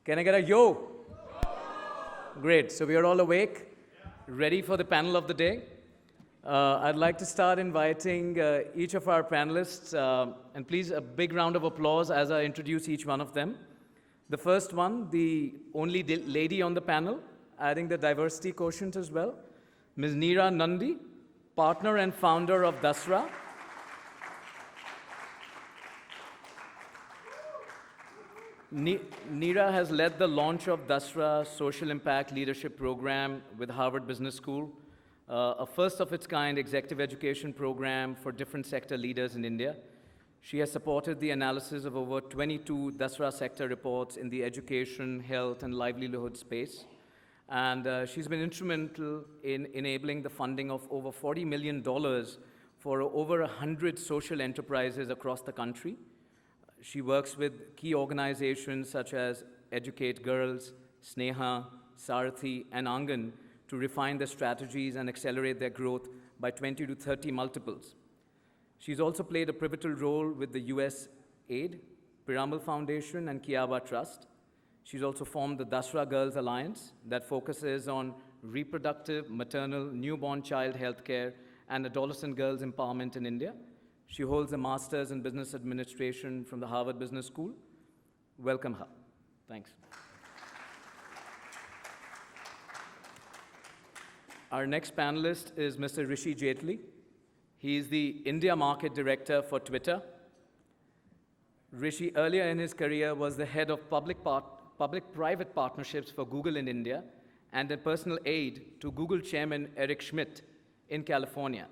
Can I get a yo? Great. So we are all awake, ready for the panel of the day. I'd like to start inviting each of our panelists, and please a big round of applause as I introduce each one of them. The first one, the only lady on the panel, adding the diversity quotient as well, Ms. Neera Nandi, partner and founder of Dasra. Neera has led the launch of Dasra Social Impact Leadership Program with Harvard Business School, a first of its kind executive education program for different sector leaders in India. She has supported the analysis of over 22 Dasra sector reports in the education, health, and livelihood space. And she's been instrumental in enabling the funding of over $40 million for over 100 social enterprises across the country. She works with key organizations such as Educate Girls, Sneha, Sarathi, and Angan to refine their strategies and accelerate their growth by 20 to 30 multiples. She's also played a pivotal role with the US Aid, Piramal Foundation, and Kiaba Trust. She's also formed the Dasra Girls Alliance that focuses on reproductive, maternal, newborn child healthcare, and adolescent girls empowerment in India. She holds a master's in business administration from the Harvard Business School. Welcome her. Thanks. Our next panelist is Mr. Rishi Jaitley. He is the India Market Director for Twitter. Rishi, earlier in his career, was the head of public-private partnerships for Google in India and a personal aide to Google chairman Eric Schmidt in California.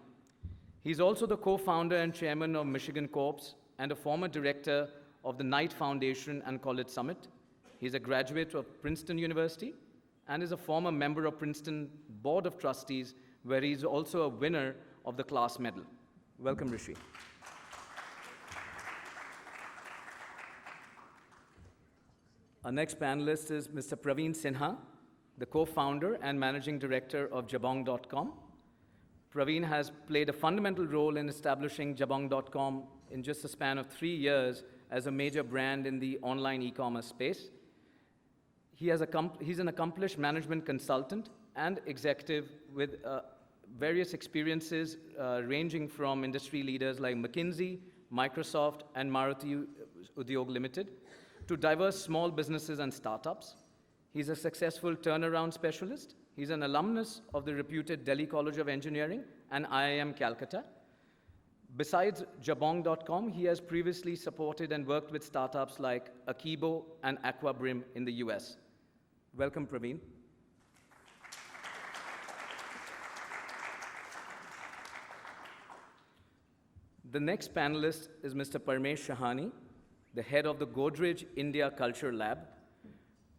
He's also the co-founder and chairman of Michigan Corps and a former director of the Knight Foundation and College Summit. He's a graduate of Princeton University and is a former member of Princeton Board of Trustees, where he's also a winner of the class medal. Welcome, Rishi. Our next panelist is Mr. Praveen Sinha, the co-founder and managing director of Jabong.com. Praveen has played a fundamental role in establishing Jabong.com in just a span of 3 years as a major brand in the online e-commerce space. He's an accomplished management consultant and executive with various experiences ranging from industry leaders like McKinsey, Microsoft, and Maruti Udyog Limited to diverse small businesses and startups. He's a successful turnaround specialist. He's an alumnus of the reputed Delhi College of Engineering and IIM Calcutta. Besides Jabong.com, he has previously supported and worked with startups like Akibo and Aquabrim in the US. Welcome, Praveen. The next panelist is Mr. Parmesh Shahani, the head of the Godrej India Culture Lab.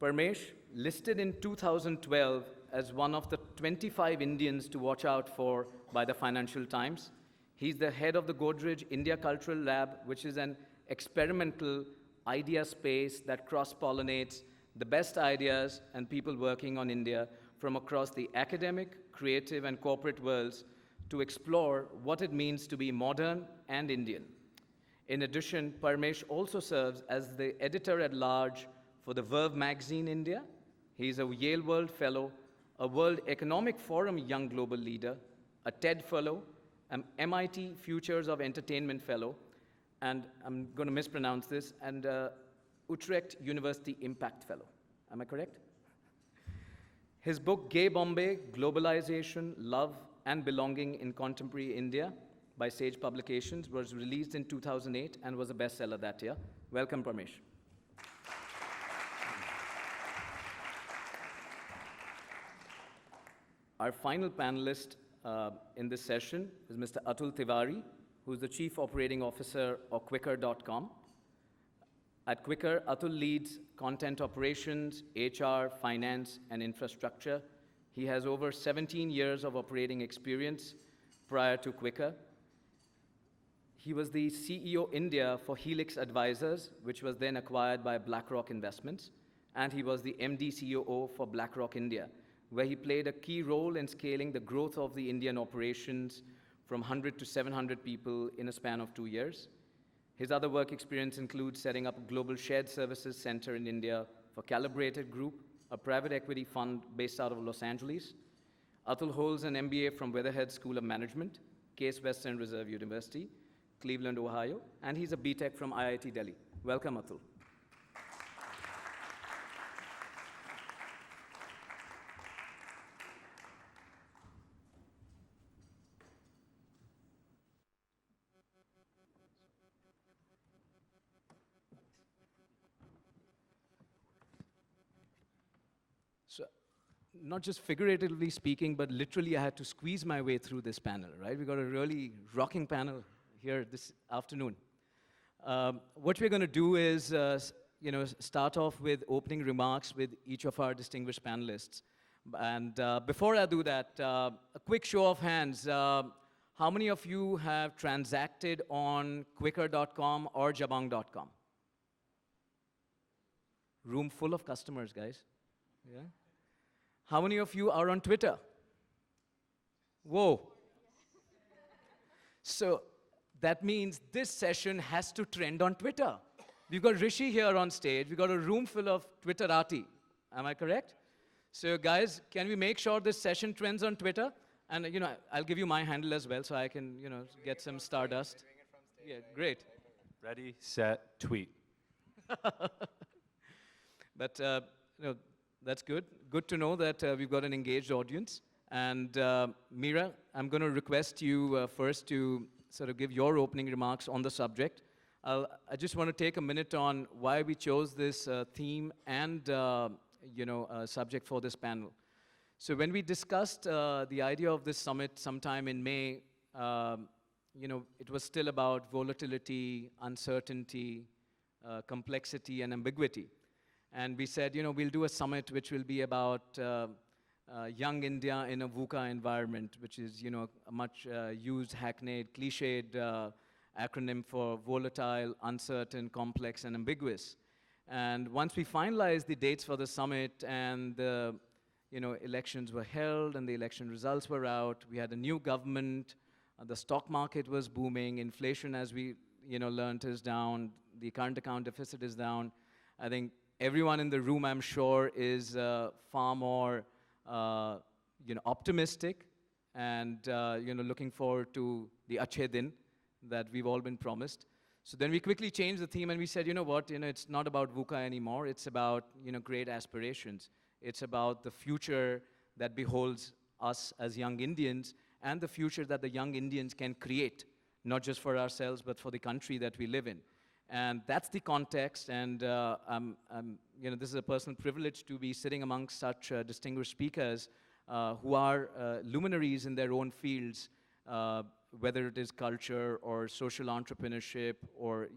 Parmesh, listed in 2012 as one of the 25 Indians to watch out for by the Financial Times. He's the head of the Godrej India Cultural Lab, which is an experimental idea space that cross-pollinates the best ideas and people working on India from across the academic, creative, and corporate worlds to explore what it means to be modern and Indian. In addition, Parmesh also serves as the editor-at-large for the Verve magazine India. He's a Yale World Fellow, a World Economic Forum Young Global Leader, a TED Fellow, an MIT Futures of Entertainment Fellow, and I'm going to mispronounce this, and Utrecht University Impact Fellow. Am I correct? His book, Gay Bombay, Globalization, Love, and Belonging in Contemporary India by Sage Publications, was released in 2008 and was a bestseller that year. Welcome, Parmesh. Our final panelist in this session is Mr. Atul Tiwari, who's the Chief Operating Officer of Quikr.com. At Quikr, Atul leads content operations, HR, finance, and infrastructure. He has over 17 years of operating experience prior to Quikr. He was the CEO India for Helix Advisors, which was then acquired by BlackRock Investments, and he was the MD COO for BlackRock India, where he played a key role in scaling the growth of the Indian operations from 100 to 700 people in a span of 2 years. His other work experience includes setting up a global shared services center in India for Calibrated Group, a private equity fund based out of Los Angeles. Atul holds an MBA from Weatherhead School of Management, Case Western Reserve University, Cleveland, Ohio, and he's a BTech from IIT Delhi. Welcome, Atul. So, not just figuratively speaking, but literally I had to squeeze my way through this panel, right? We got a really rocking panel here this afternoon. What we're going to do is, start off with opening remarks with each of our distinguished panelists. And before I do that, a quick show of hands. How many of you have transacted on Quicker.com or Jabong.com? Room full of customers, guys. Yeah. How many of you are on Twitter? Whoa. So that means this session has to trend on Twitter. We've got Rishi here on stage. We've got a room full of Twitterati. Am I correct? So guys, can we make sure this session trends on Twitter? And I'll give you my handle as well so I can, get some stardust. Yeah, great. Ready, set, tweet. But, that's good. Good to know that we've got an engaged audience. And Meera, I'm going to request you first to sort of give your opening remarks on the subject. I just want to take a minute on why we chose this theme and subject for this panel. So when we discussed the idea of this summit sometime in May, it was still about volatility, uncertainty, complexity, and ambiguity. And we said, we'll do a summit which will be about young India in a VUCA environment, which is, a much used, hackneyed, cliched acronym for volatile, uncertain, complex, and ambiguous. And once we finalized the dates for the summit and the elections were held and the election results were out, we had a new government, the stock market was booming, inflation, as we learned, is down, the current account deficit is down. I think everyone in the room, I'm sure, is far more, optimistic and, looking forward to the Achhe Din that we've all been promised. So then we quickly changed the theme and we said, it's not about VUCA anymore. It's about, great aspirations. It's about the future that beholds us as young Indians and the future that the young Indians can create, not just for ourselves, but for the country that we live in. And that's the context, and this is a personal privilege to be sitting amongst such distinguished speakers who are luminaries in their own fields, whether it is culture or social entrepreneurship or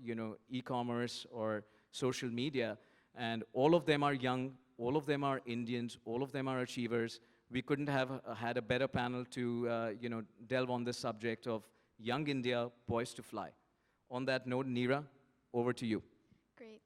e-commerce or social media. And all of them are young, all of them are Indians, all of them are achievers. We couldn't have had a better panel to delve on this subject of young India poised to fly. On that note, Neera, over to you. Great.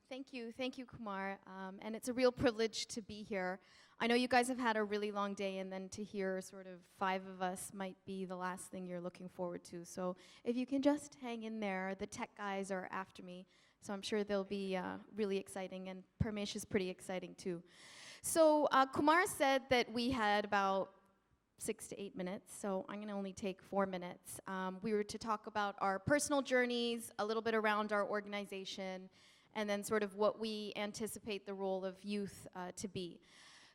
Thank you, Kumar. And it's a real privilege to be here. I know you guys have had a really long day, and then to hear sort of 5 of us might be the last thing you're looking forward to. So if you can just hang in there, the tech guys are after me, so I'm sure they'll be really exciting, and Parmesh is pretty exciting too. So Kumar said that we had about 6 to 8 minutes, so I'm going to only take 4 minutes. We were to talk about our personal journeys, a little bit around our organization, and then sort of what we anticipate the role of youth to be.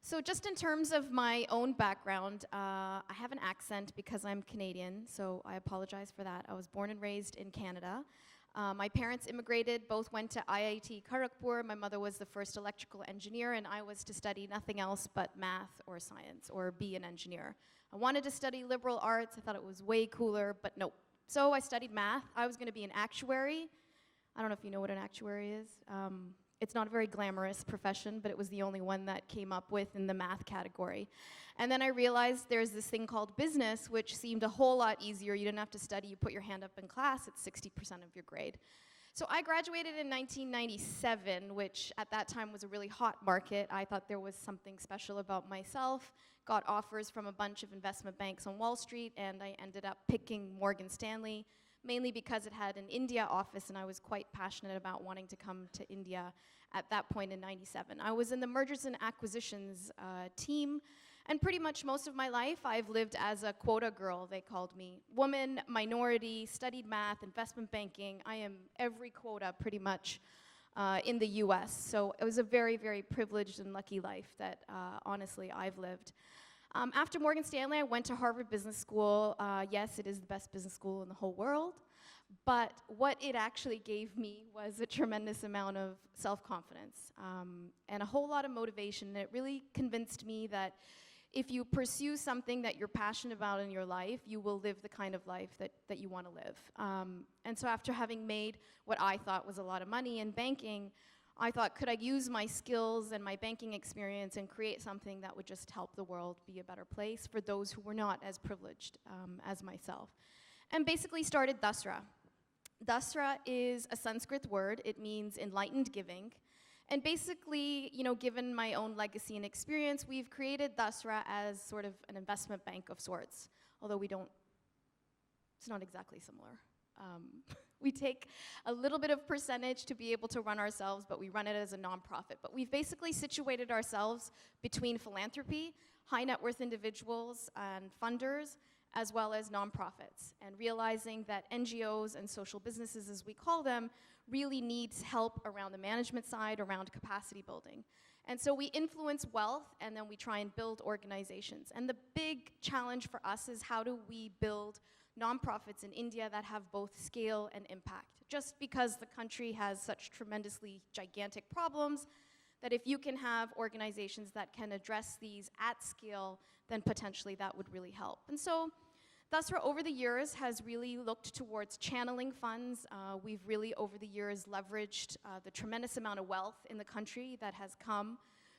So just in terms of my own background, I have an accent because I'm Canadian, so I apologize for that. I was born and raised in Canada. My parents immigrated, both went to IIT Kharagpur. My mother was the first electrical engineer, and I was to study nothing else but math or science or be an engineer. I wanted to study liberal arts. I thought it was way cooler, but nope. So I studied math. I was going to be an actuary. I don't know if you know what an actuary is. It's not a very glamorous profession, but it was the only one that came up with in the math category. And then I realized there's this thing called business, which seemed a whole lot easier. You didn't have to study. You put your hand up in class. It's 60% of your grade. So I graduated in 1997, which at that time was a really hot market. I thought there was something special about myself, got offers from a bunch of investment banks on Wall Street, and I ended up picking Morgan Stanley. mainly because it had an India office, and I was quite passionate about wanting to come to India at that point in '97. I was in the mergers and acquisitions team, and pretty much most of my life I've lived as a quota girl, they called me. Woman, minority, studied math, investment banking. I am every quota pretty much in the US. So it was a very, very privileged and lucky life that honestly I've lived. After Morgan Stanley, I went to Harvard Business School. Yes, it is the best business school in the whole world. But what it actually gave me was a tremendous amount of self-confidence and a whole lot of motivation. And it really convinced me that if you pursue something that you're passionate about in your life, you will live the kind of life that you want to live. And so after having made what I thought was a lot of money in banking, I thought, could I use my skills and my banking experience and create something that would just help the world be a better place for those who were not as privileged as myself? And basically started Dasra. Dasra is a Sanskrit word. It means enlightened giving. And basically, you know, given my own legacy and experience, we've created Dasra as sort of an investment bank of sorts, although it's not exactly similar. We take a little bit of percentage to be able to run ourselves, but we run it as a nonprofit. But we've basically situated ourselves between philanthropy, high net worth individuals and funders, as well as nonprofits, and realizing that NGOs and social businesses, as we call them, really needs help around the management side, around capacity building. And so we influence wealth, and then we try and build organizations. And the big challenge for us is how do we build nonprofits in India that have both scale and impact? Just because the country has such tremendously gigantic problems, that if you can have organizations that can address these at scale, then potentially that would really help. And so Dasra over the years has really looked towards channeling funds. We've really over the years leveraged the tremendous amount of wealth in the country that has come.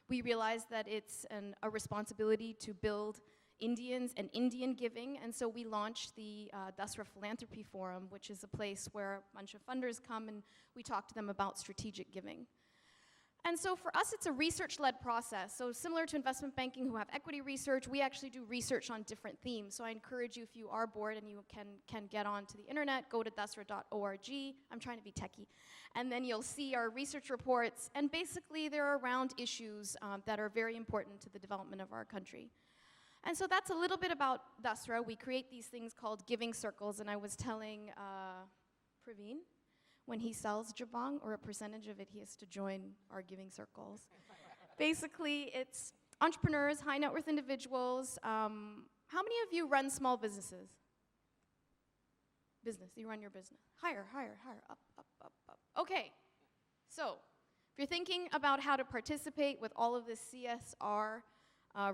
We realized that it's a responsibility to build Indians and Indian giving, and so we launched the Dasra Philanthropy Forum, which is a place where a bunch of funders come and we talk to them about strategic giving. And so for us, it's a research-led process. So similar to investment banking who have equity research, we actually do research on different themes. So I encourage you, if you are bored and you can get onto the internet, go to dasra.org. I'm trying to be techie. And then you'll see our research reports. And basically, they're around issues that are very important to the development of our country. And so that's a little bit about Dasra. We create these things called giving circles. And I was telling Praveen, when he sells jabong, or a percentage of it, he has to join our giving circles. Basically, it's entrepreneurs, high net worth individuals. How many of you run small businesses? Business, you run your business. Higher, higher, higher, up, up, up, up. Okay, so if you're thinking about how to participate with all of the CSR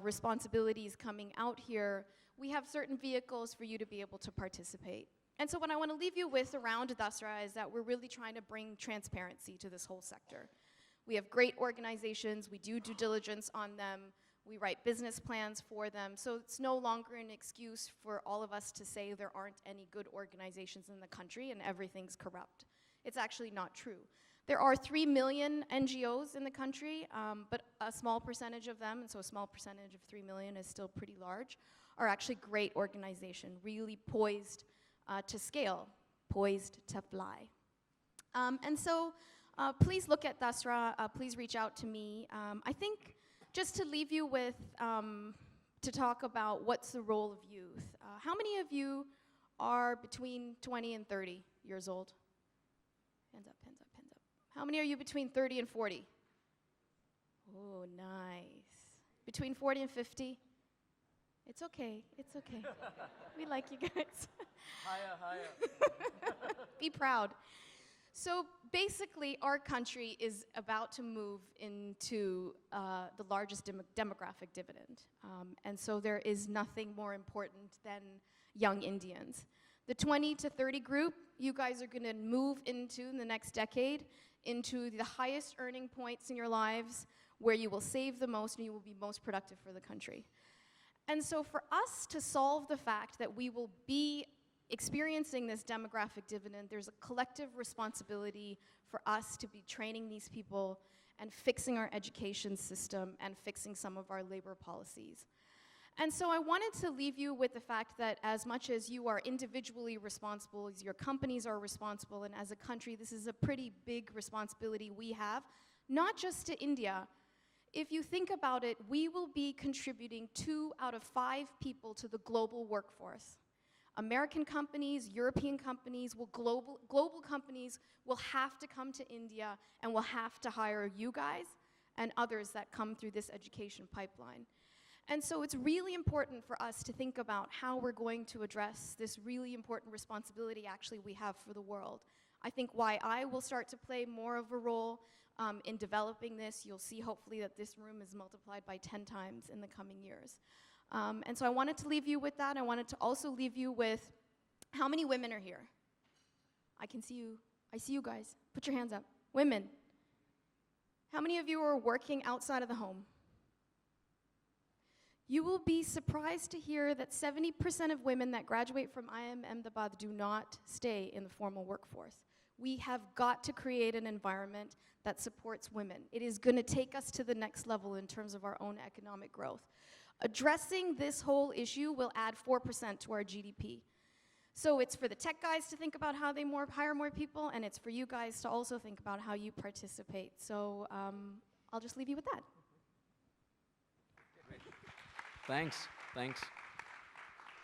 responsibilities coming out here, we have certain vehicles for you to be able to participate. And so what I want to leave you with around Dasra is that we're really trying to bring transparency to this whole sector. We have great organizations, we do due diligence on them, we write business plans for them, so it's no longer an excuse for all of us to say there aren't any good organizations in the country and everything's corrupt. It's actually not true. There are 3 million NGOs in the country, but a small percentage of them, and so a small percentage of 3 million is still pretty large, are actually great organizations, really poised to scale, poised to fly. And so please look at Dasra, please reach out to me. I think just to leave you with, to talk about what's the role of youth. How many of you are between 20 and 30 years old? Hands up, hands up, hands up. How many are you between 30 and 40? Oh, nice. Between 40 and 50? It's okay, it's okay. We like you guys. Higher, higher. Be proud. So basically, our country is about to move into the largest demographic dividend. And so there is nothing more important than young Indians. The 20 to 30 group, you guys are going to move into, in the next decade, into the highest earning points in your lives, where you will save the most and you will be most productive for the country. And so for us to solve the fact that we will be experiencing this demographic dividend, there's a collective responsibility for us to be training these people and fixing our education system and fixing some of our labor policies. And so I wanted to leave you with the fact that as much as you are individually responsible, as your companies are responsible, and as a country, this is a pretty big responsibility we have, not just to India. If you think about it, we will be contributing 2 out of 5 people to the global workforce. American companies, European companies, global companies will have to come to India and will have to hire you guys and others that come through this education pipeline. And so it's really important for us to think about how we're going to address this really important responsibility actually we have for the world. I think YI will start to play more of a role in developing this. You'll see hopefully that this room is multiplied by 10 times in the coming years. And so I wanted to leave you with that. I wanted to also leave you with how many women are here? I can see you. I see you guys. Put your hands up. Women. How many of you are working outside of the home? You will be surprised to hear that 70% of women that graduate from IIM Ahmedabad do not stay in the formal workforce. We have got to create an environment that supports women. It is going to take us to the next level in terms of our own economic growth. Addressing this whole issue will add 4% to our GDP. So it's for the tech guys to think about how they hire more people, and it's for you guys to also think about how you participate. So I'll just leave you with that. Thanks, thanks.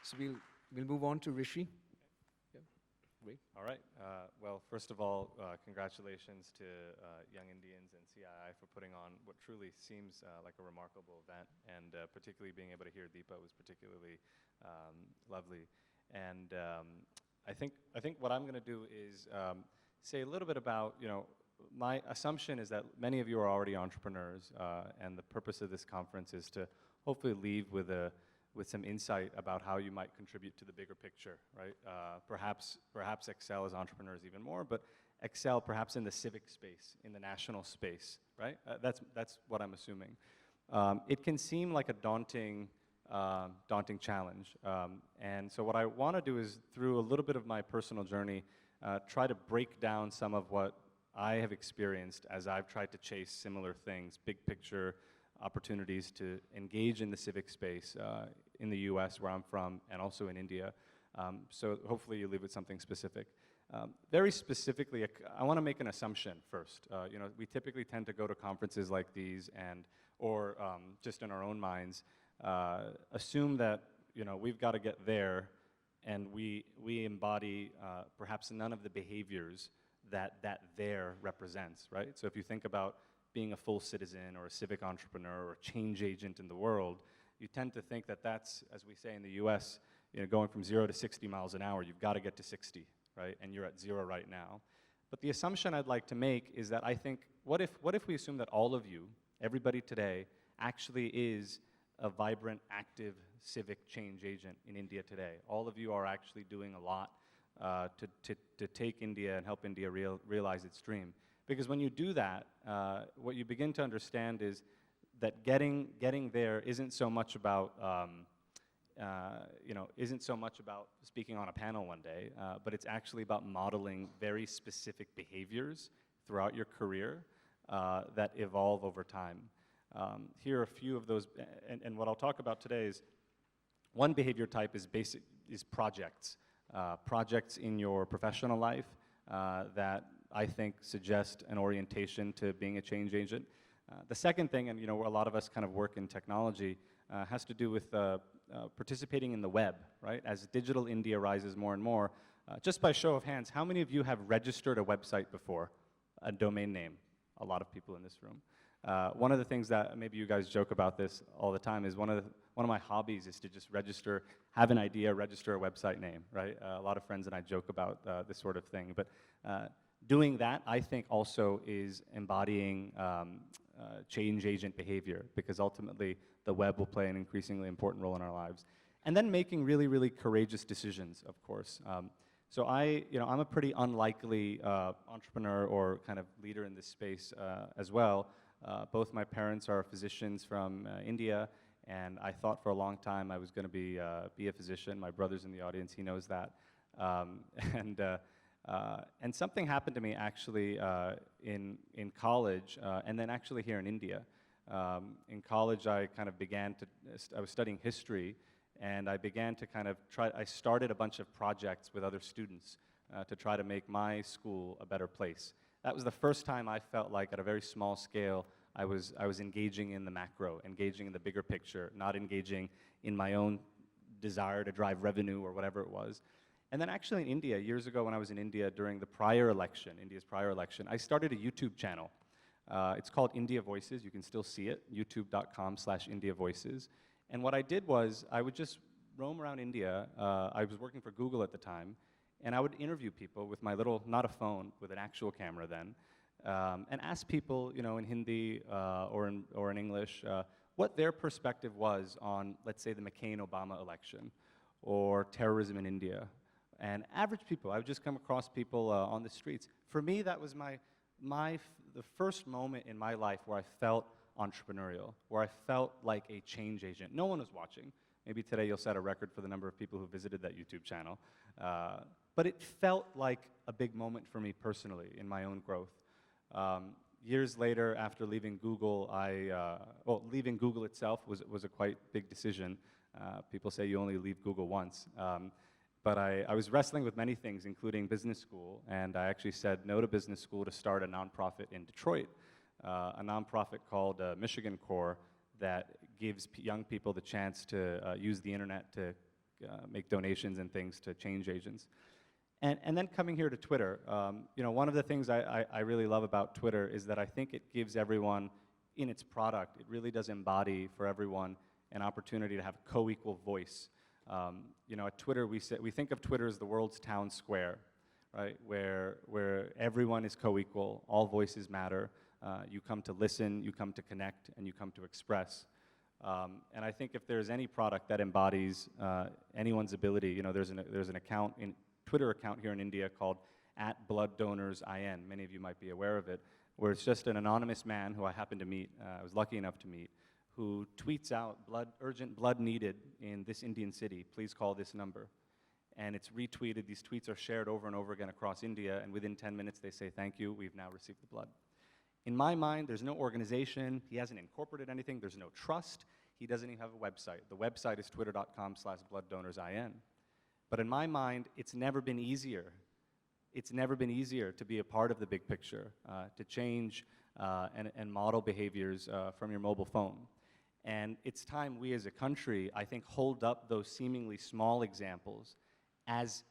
So we'll move on to Rishi. Yeah, great. All right. Well, first of all, congratulations to Young Indians and CII for putting on what truly seems like a remarkable event, and particularly being able to hear Deepa was particularly lovely. And I think what I'm going to do is say a little bit about, my assumption is that many of you are already entrepreneurs, and the purpose of this conference is to hopefully leave with some insight about how you might contribute to the bigger picture, right? Perhaps excel as entrepreneurs even more, but excel perhaps in the civic space, in the national space, right? That's what I'm assuming. It can seem like a daunting challenge, and so what I want to do is, through a little bit of my personal journey, try to break down some of what I have experienced as I've tried to chase similar things, big picture opportunities to engage in the civic space in the US, where I'm from, and also in India. So hopefully you leave with something specific. Very specifically, I want to make an assumption first. We typically tend to go to conferences like these or just in our own minds, assume that we've got to get there, and we embody perhaps none of the behaviors that there represents, right? So if you think about being a full citizen or a civic entrepreneur or a change agent in the world, you tend to think that that's, as we say in the US, going from 0 to 60 miles an hour, you've got to get to 60, right? And you're at 0 right now. But the assumption I'd like to make is that I think, what if we assume that all of you, everybody today, actually is a vibrant, active civic change agent in India today? All of you are actually doing a lot to take India and help India realize its dream. Because when you do that, what you begin to understand is that getting there isn't so much about speaking on a panel one day, but it's actually about modeling very specific behaviors throughout your career that evolve over time. Here are a few of those, and what I'll talk about today is one behavior type is projects. Projects in your professional life that I think suggest an orientation to being a change agent. The second thing, and where a lot of us kind of work in technology, has to do with participating in the web, right? As digital India rises more and more, just by show of hands, how many of you have registered a website before, a domain name? A lot of people in this room. One of the things that, maybe you guys joke about this all the time, is one of my hobbies is to just have an idea, register a website name, right? A lot of friends and I joke about this sort of thing, but doing that, I think, also is embodying change agent behavior, because ultimately the web will play an increasingly important role in our lives. And then making really, really courageous decisions, of course. So I'm a pretty unlikely entrepreneur or kind of leader in this space as well. Both my parents are physicians from India, and I thought for a long time I was going to be a physician. My brother's in the audience; he knows that. And something happened to me actually in college, and then actually here in India. In college, I kind of began to, I was studying history, and I began to kind of I started a bunch of projects with other students to try to make my school a better place. That was the first time I felt like, at a very small scale, I was engaging in the macro, engaging in the bigger picture, not engaging in my own desire to drive revenue or whatever it was. And then actually in India, years ago when I was in India during the prior election, India's prior election, I started a YouTube channel. It's called India Voices. You can still see it, youtube.com/India Voices. And what I did was I would just roam around India. I was working for Google at the time, and I would interview people with my little, not a phone, with an actual camera then, and ask people, you know, in Hindi or in English, what their perspective was on, let's say, the McCain-Obama election or terrorism in India. And average people, I would just come across people on the streets. For me, that was the first moment in my life where I felt entrepreneurial, where I felt like a change agent. No one was watching. Maybe today you'll set a record for the number of people who visited that YouTube channel. But it felt like a big moment for me personally in my own growth. Years later, after leaving Google, leaving Google itself was a quite big decision. People say you only leave Google once. But I was wrestling with many things, including business school, and I actually said no to business school to start a nonprofit in Detroit, a nonprofit called Michigan Core that gives young people the chance to use the internet to make donations and things to change agents. And then coming here to Twitter, you know, one of the things I really love about Twitter is that I think it gives everyone in its product, it really does embody for everyone an opportunity to have a co-equal voice. You know, at Twitter, we think of Twitter as the world's town square, right? Where everyone is co-equal, all voices matter. You come to listen, you come to connect, and you come to express. And I think if there's any product that embodies anyone's ability, you know, there's an account Twitter account here in India called @BloodDonorsIN. Many of you might be aware of it, where it's just an anonymous man who I happened to meet, I was lucky enough to meet, who tweets out, urgent blood needed in this Indian city, please call this number. And it's retweeted, these tweets are shared over and over again across India, and within 10 minutes they say, thank you, we've now received the blood. In my mind, there's no organization, he hasn't incorporated anything, there's no trust, he doesn't even have a website. The website is twitter.com/BloodDonorsIN. But in my mind, it's never been easier. It's never been easier to be a part of the big picture, to change and model behaviors from your mobile phone. And it's time we as a country, I think, hold up those seemingly small examples as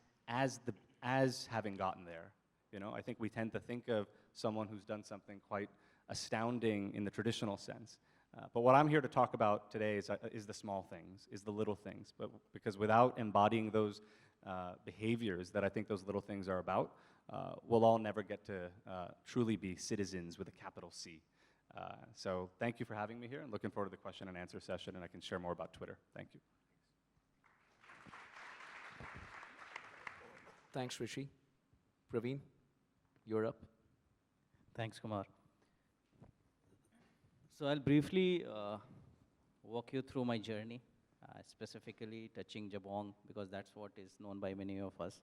having gotten there. You know, I think we tend to think of someone who's done something quite astounding in the traditional sense. But what I'm here to talk about today is the small things, is the little things. But because without embodying those behaviors that I think those little things are about, we'll all never get to truly be citizens with a capital C. So thank you for having me here, and looking forward to the question and answer session, and I can share more about Twitter. Thank you. Thanks, Rishi. Praveen, you're up. Thanks, Kumar. So I'll briefly walk you through my journey, specifically touching Jabong, because that's what is known by many of us.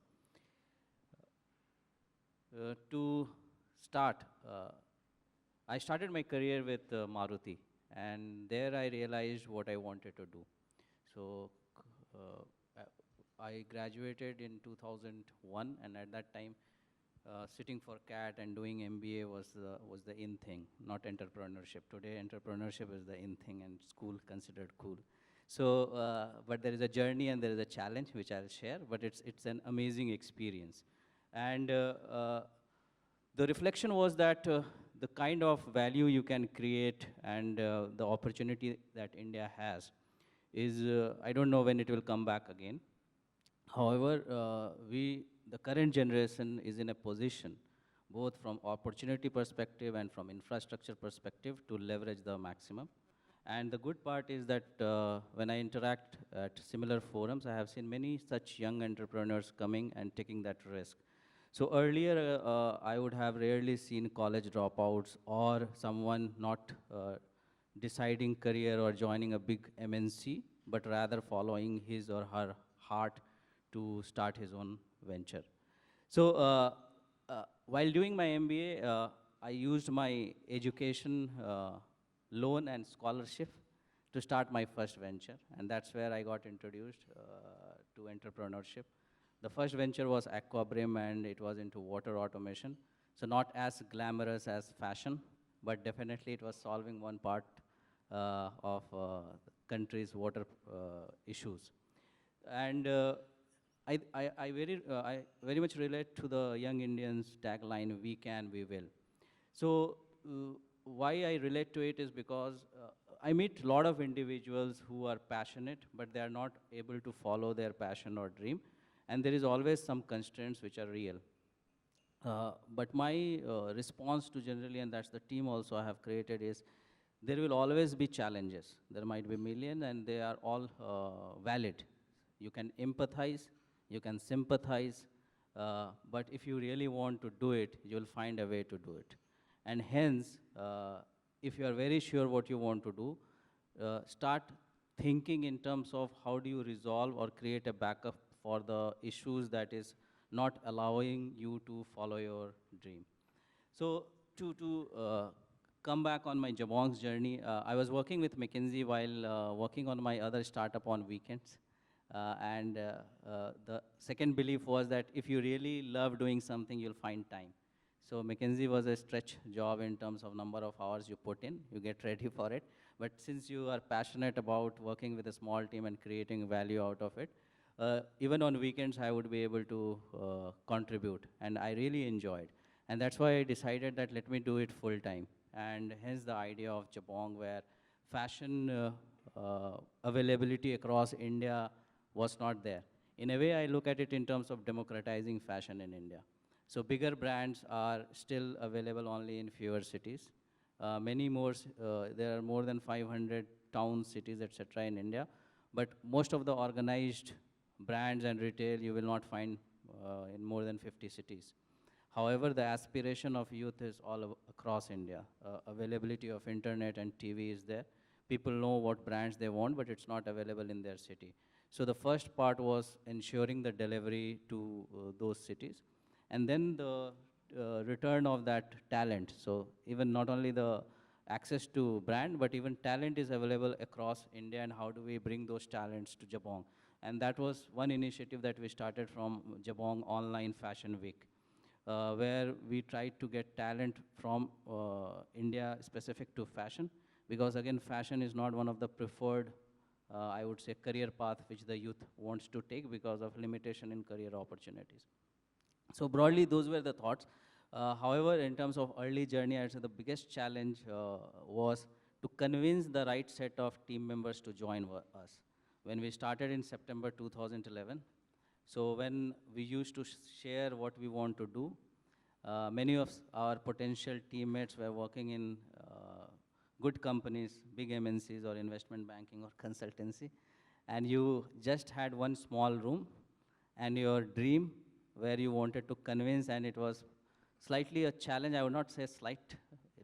To start, I started my career with Maruti, and there I realized what I wanted to do. So I graduated in 2001, and at that time, sitting for CAT and doing MBA was the in thing, not entrepreneurship. Today, entrepreneurship is the in thing, and school considered cool. So, but there is a journey and there is a challenge, which I'll share, but it's an amazing experience. And the reflection was that the kind of value you can create and the opportunity that India has is, I don't know when it will come back again. However, the current generation is in a position, both from opportunity perspective and from infrastructure perspective, to leverage the maximum. And the good part is that when I interact at similar forums, I have seen many such young entrepreneurs coming and taking that risk. So earlier, I would have rarely seen college dropouts or someone not deciding career or joining a big MNC, but rather following his or her heart to start his own venture. So while doing my MBA, I used my education loan and scholarship to start my first venture, and that's where I got introduced to entrepreneurship. The first venture was Aquabrim, and it was into water automation. So not as glamorous as fashion, but definitely it was solving one part of the country's water issues. And I very much relate to the Young Indians tagline, "We can, we will." So why I relate to it is because I meet a lot of individuals who are passionate, but they are not able to follow their passion or dream, and there is always some constraints which are real. But my response to generally, and that's the team also I have created, is there will always be challenges. There might be million, and they are all valid. You can empathize, you can sympathize, but if you really want to do it, you'll find a way to do it. And hence, if you are very sure what you want to do, start thinking in terms of how do you resolve or create a backup for the issues that is not allowing you to follow your dream. So to come back on my Jabong's journey, I was working with McKinsey while working on my other startup on weekends. And the second belief was that if you really love doing something, you'll find time. So McKinsey was a stretch job in terms of number of hours you put in, you get ready for it. But since you are passionate about working with a small team and creating value out of it, even on weekends I would be able to contribute, and I really enjoyed. And that's why I decided that let me do it full time. And hence the idea of Jabong, where fashion availability across India was not there. In a way, I look at it in terms of democratizing fashion in India. So bigger brands are still available only in fewer cities. Many more, there are more than 500 towns, cities, etc. in India. But most of the organized brands and retail you will not find in more than 50 cities. However, the aspiration of youth is all across India. Availability of internet and TV is there. People know what brands they want, but it's not available in their city. So the first part was ensuring the delivery to those cities. And then the return of that talent. So even not only the access to brand, but even talent is available across India, and how do we bring those talents to Jabong? And that was one initiative that we started from Jabong Online Fashion Week, where we tried to get talent from India specific to fashion, because again, fashion is not one of the preferred, I would say, career path which the youth wants to take because of limitation in career opportunities. So broadly, those were the thoughts. However, in terms of early journey, I'd say the biggest challenge was to convince the right set of team members to join us. When we started in September 2011, so when we used to share what we want to do, many of our potential teammates were working in good companies, big MNCs or investment banking or consultancy, and you just had one small room and your dream where you wanted to convince, and it was slightly a challenge. I would not say slight.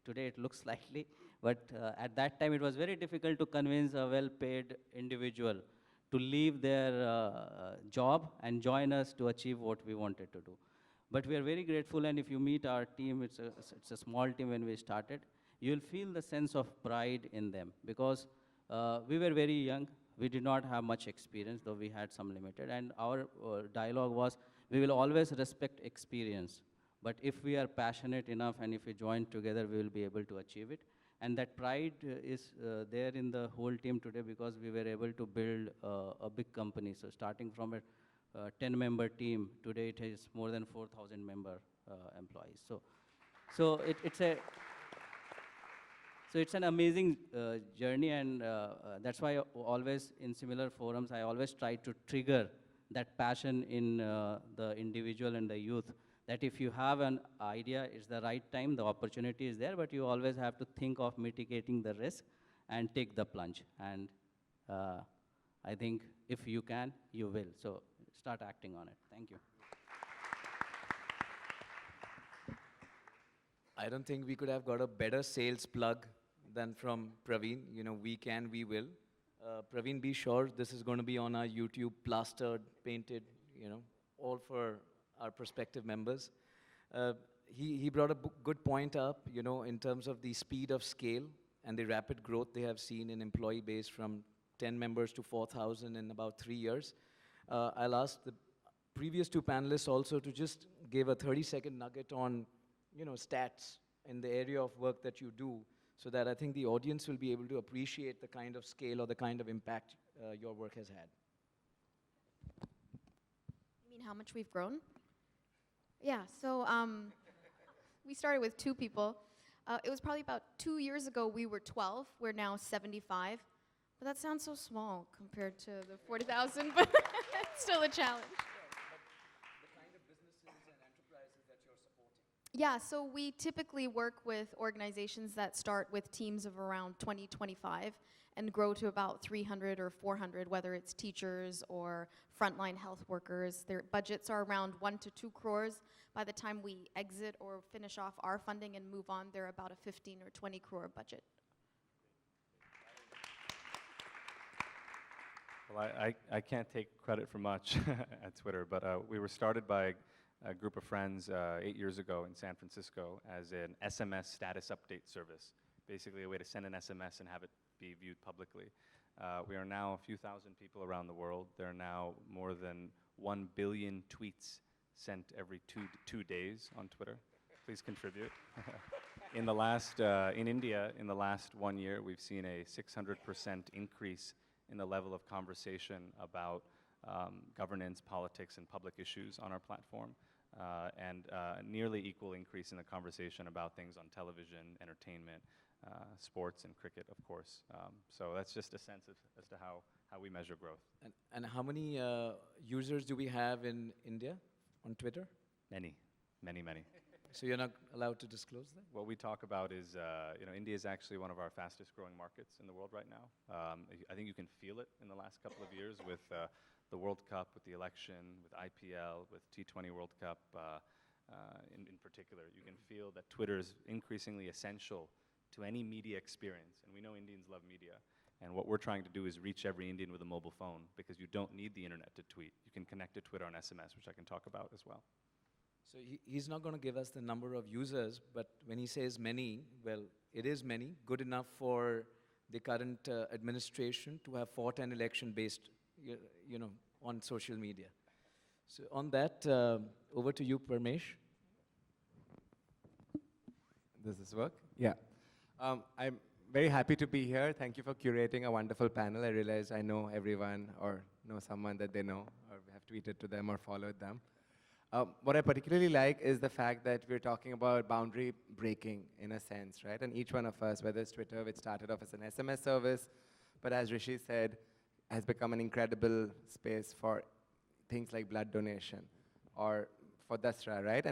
Today it looks slightly, but at that time it was very difficult to convince a well-paid individual to leave their job and join us to achieve what we wanted to do. But we are very grateful, and if you meet our team, it's a small team when we started, you'll feel the sense of pride in them, because we were very young. We did not have much experience, though we had some limited, and our dialogue was, we will always respect experience, but if we are passionate enough and if we join together, we will be able to achieve it. And that pride is there in the whole team today, because we were able to build a big company. So starting from a 10-member team, today it has more than 4,000 member employees. So it's an amazing journey, and that's why always in similar forums, I always try to trigger that passion in the individual and the youth, that if you have an idea, it's the right time, the opportunity is there, but you always have to think of mitigating the risk and take the plunge. And I think if you can, you will. So start acting on it. Thank you. I don't think we could have got a better sales plug than from Praveen. You know, we can, we will. Praveen, be sure this is going to be on our YouTube, plastered, painted, you know, all for our prospective members. He brought a good point up, you know, in terms of the speed of scale. and the rapid growth they have seen in employee base from 10 members to 4,000 in about 3 years. I'll ask the previous two panelists also to just give a 30-second nugget on, stats in the area of work that you do, so that I think the audience will be able to appreciate the kind of scale or the kind of impact your work has had. You mean how much we've grown? Yeah, so we started with 2 people. It was probably about 2 years ago we were 12. We're now 75. But that sounds so small compared to the 40,000, but it's still a challenge. The kind of businesses and enterprises that you're supporting. Yeah, so we typically work with organizations that start with teams of around 20, 25 and grow to about 300 or 400, whether it's teachers or frontline health workers. Their budgets are around 1 to 2 crores. By the time we exit or finish off our funding and move on, they're about a 15 or 20 crore budget. Well, I can't take credit for much at Twitter, but we were started by a group of friends 8 years ago in San Francisco as an SMS status update service, basically a way to send an SMS and have it be viewed publicly. We are now a few thousand people around the world. There are now more than 1 billion tweets sent every two days on Twitter. Please contribute. In India, in the last 1 year, we've seen a 600% increase in the level of conversation about governance, politics, and public issues on our platform, and a nearly equal increase in the conversation about things on television, entertainment, sports, and cricket, of course. So that's just a sense as to how we measure growth. And how many users do we have in India on Twitter? Many. So you're not allowed to disclose that? What we talk about is, India is actually one of our fastest growing markets in the world right now. I think you can feel it in the last couple of years with the World Cup, with the election, with IPL, with T20 World Cup in particular. You can feel that Twitter is increasingly essential to any media experience. And we know Indians love media. And what we're trying to do is reach every Indian with a mobile phone, because you don't need the internet to tweet. You can connect to Twitter on SMS, which I can talk about as well. So he's not going to give us the number of users, but when he says many, well, it is many, good enough for the current administration to have fought an election based, on social media. So on that, over to you, Parmesh. Does this work? Yeah. I'm very happy to be here. Thank you for curating a wonderful panel. I realize I know everyone or know someone that they know or have tweeted to them or followed them. What I particularly like is the fact that we're talking about boundary breaking in a sense, right? And each one of us, whether it's Twitter, which started off as an SMS service, but as Rishi said, has become an incredible space for things like blood donation, or for Dasra, right?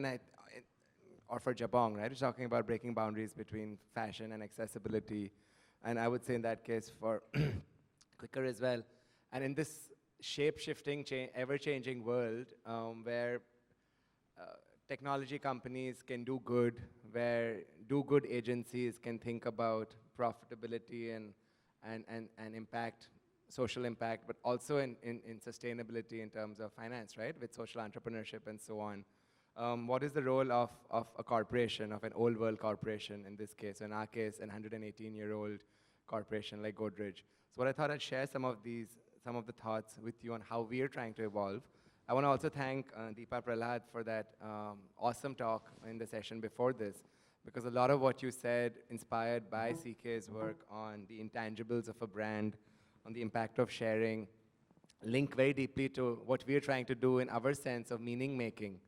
Or for Jabong, right? We're talking about breaking boundaries between fashion and accessibility. And I would say in that case for Quicker as well. And in this shape-shifting, ever-changing world where technology companies can do good, where do-good agencies can think about profitability and impact, social impact, but also in sustainability in terms of finance, right, with social entrepreneurship and so on. What is the role of a corporation, of an old world corporation in this case, in our case, an 118-year-old corporation like Godrej? So what I thought I'd share some of the thoughts with you on how we're trying to evolve. I want to also thank Deepa Prahlad for that awesome talk in the session before this, because a lot of what you said, inspired by CK's work on the intangibles of a brand, on the impact of sharing, link very deeply to what we're trying to do in our sense of meaning making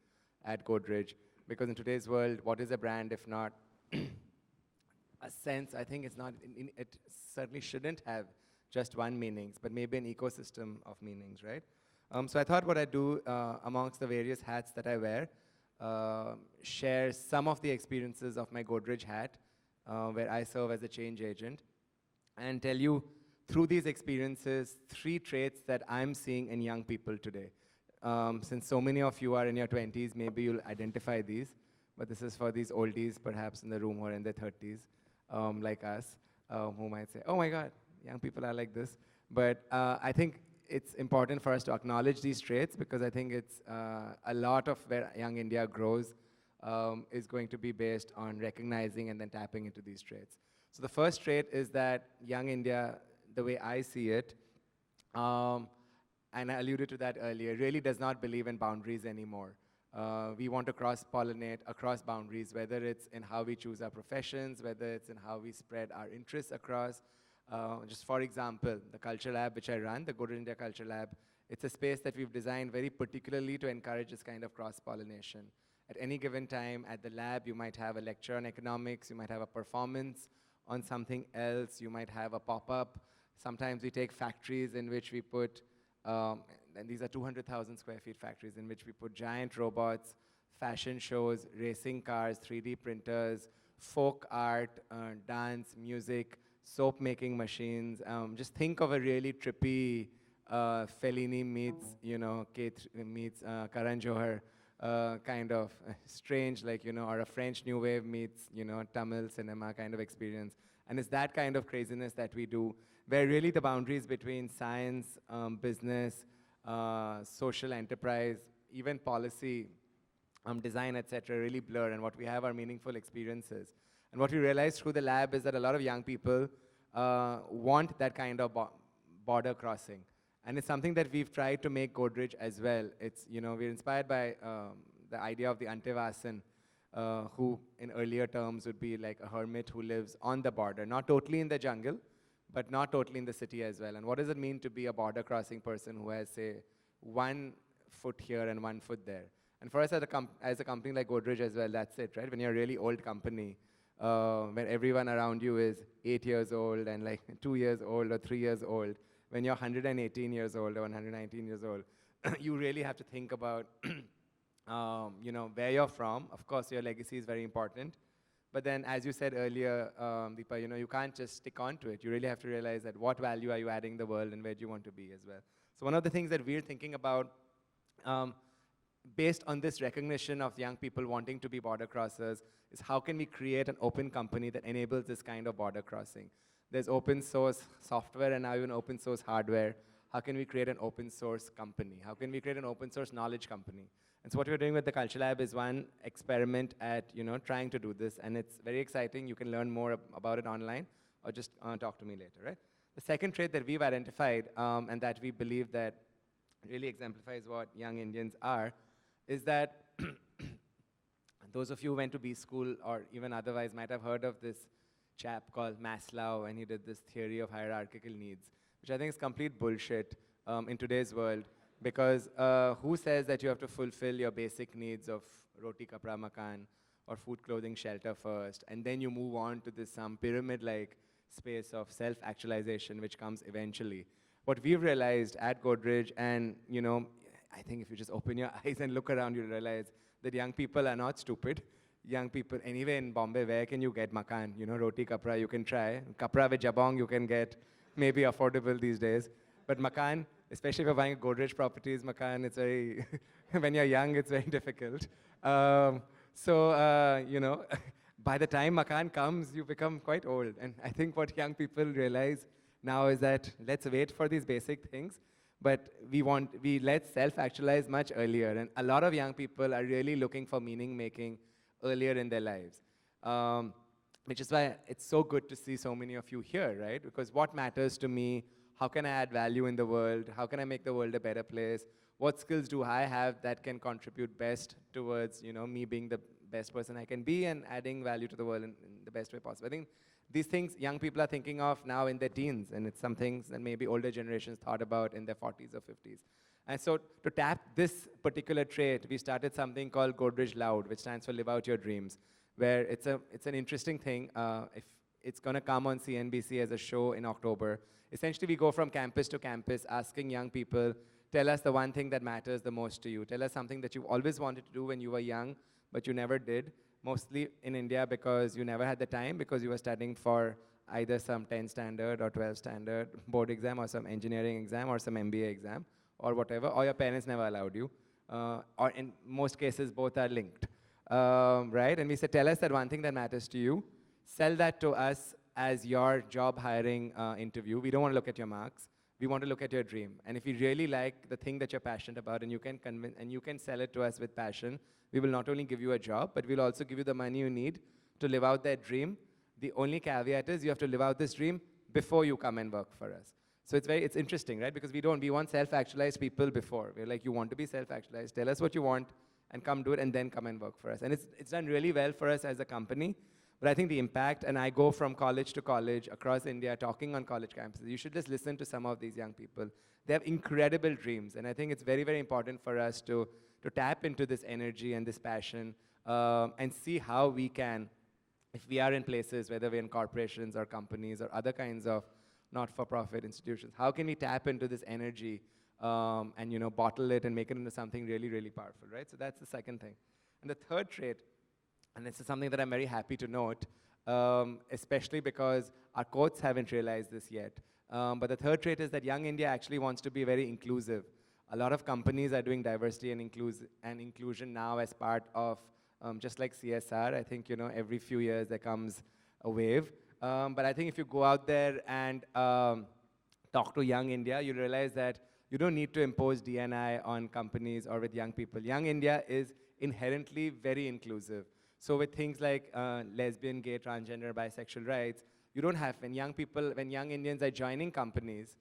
at Godrej. Because in today's world, what is a brand if not a sense? I think it's not, it certainly shouldn't have just one meanings, but maybe an ecosystem of meanings, right? So I thought what I do amongst the various hats that I wear, share some of the experiences of my Godrej hat, where I serve as a change agent, and tell you through these experiences 3 traits that I'm seeing in young people today. Since so many of you are in your 20s, maybe you'll identify these, but this is for these oldies perhaps in the room who are in their 30s, like us, who might say, oh my God, young people are like this. But I think it's important for us to acknowledge these traits, because I think it's a lot of where Young India grows is going to be based on recognizing and then tapping into these traits. So the first trait is that young India, the way I see it, and I alluded to that earlier, really does not believe in boundaries anymore. We want to cross-pollinate across boundaries, whether it's in how we choose our professions, whether it's in how we spread our interests across. Just for example, the Culture Lab, which I run, the Godrej India Culture Lab, it's a space that we've designed very particularly to encourage this kind of cross-pollination. At any given time at the lab, you might have a lecture on economics, you might have a performance on something else, you might have a pop-up. Sometimes we take factories in which we put, and these are 200,000 square feet factories in which we put giant robots, fashion shows, racing cars, 3D printers, folk art, dance, music, soap making machines. Just think of a really trippy Fellini meets, meets Karan Johar kind of strange, like, or a French New Wave meets, Tamil cinema kind of experience. And it's that kind of craziness that we do, where really the boundaries between science, business, social enterprise, even policy, design, etc., really blur, and what we have are meaningful experiences. And what we realized through the lab is that a lot of young people want that kind of border crossing. And it's something that we've tried to make Godrej as well. It's, we're inspired by the idea of the Antevasan, who in earlier terms would be like a hermit who lives on the border, not totally in the jungle, but not totally in the city as well. And what does it mean to be a border crossing person who has, say, 1 foot here and 1 foot there? And for us as a company like Godrej as well, that's it, right? When you're a really old company, where everyone around you is 8 years old and like 2 years old or 3 years old, when you're 118 years old or 119 years old, you really have to think about, where you're from. Of course, your legacy is very important. But then, as you said earlier, Deepa, you can't just stick on to it. You really have to realize that what value are you adding the world and where do you want to be as well. So one of the things that we're thinking about, based on this recognition of young people wanting to be border crossers, is how can we create an open company that enables this kind of border crossing? There's open source software and now even open source hardware. How can we create an open source company? How can we create an open source knowledge company? And so what we're doing with the Culture Lab is one experiment at trying to do this, and it's very exciting. You can learn more about it online or just talk to me later, right? The second trait that we've identified and that we believe that really exemplifies what young Indians are is that those of you who went to B school or even otherwise might have heard of this chap called Maslow, and he did this theory of hierarchical needs, which I think is complete bullshit in today's world, because who says that you have to fulfill your basic needs of roti, kapra, makan, or food, clothing, shelter first, and then you move on to this pyramid-like space of self-actualization, which comes eventually. What we've realized at Godrej, and I think if you just open your eyes and look around, you'll realize that young people are not stupid. Young people, anyway, in Bombay, where can you get makan? Roti, kapra, you can try. Kapra with jabong, you can get maybe affordable these days. But makan, especially if you're buying Godrej properties, makan, it's very, when you're young, it's very difficult. By the time makan comes, you become quite old. And I think what young people realize now is that let's wait for these basic things, but let's self-actualize much earlier. And a lot of young people are really looking for meaning-making earlier in their lives. Which is why it's so good to see so many of you here, right? Because what matters to me, how can I add value in the world? How can I make the world a better place? What skills do I have that can contribute best towards, me being the best person I can be and adding value to the world in the best way possible? I think these things young people are thinking of now in their teens, and it's some things that maybe older generations thought about in their 40s or 50s. And so to tap this particular trait, we started something called Godrej Loud, which stands for Live Out Your Dreams, where it's an interesting thing. If it's going to come on CNBC as a show in October. Essentially, we go from campus to campus asking young people, tell us the one thing that matters the most to you. Tell us something that you always wanted to do when you were young, but you never did. Mostly in India because you never had the time, because you were studying for either some 10 standard or 12 standard board exam or some engineering exam or some MBA exam or whatever, or your parents never allowed you. Or in most cases, both are linked, right? And we said, tell us that one thing that matters to you. Sell that to us as your job hiring interview. We don't want to look at your marks. We want to look at your dream. And if you really like the thing that you're passionate about and you can convince and you can sell it to us with passion, we will not only give you a job, but we'll also give you the money you need to live out that dream The only caveat is you have to live out this dream before you come and work for us. So it's interesting, right? Because we want self-actualized people before. We're like, you want to be self-actualized, tell us what you want and come do it and then come and work for us. And it's done really well for us as a company. But I think the impact, and I go from college to college across India talking on college campuses. You should just listen to some of these young people. They have incredible dreams. And I think it's very, very important for us to tap into this energy and this passion and see how we can, if we are in places, whether we're in corporations or companies or other kinds of not-for-profit institutions, how can we tap into this energy and bottle it and make it into something really, really powerful, right? So that's the second thing. And the third trait, and this is something that I'm very happy to note, especially because our courts haven't realized this yet. But the third trait is that Young India actually wants to be very inclusive. A lot of companies are doing diversity and inclusion now as part of, just like CSR. I think, every few years there comes a wave. But I think if you go out there and talk to Young India, you realize that you don't need to impose D&I on companies or with young people. Young India is inherently very inclusive. So with things like lesbian, gay, transgender, bisexual rights, you don't have, when young Indians are joining companies,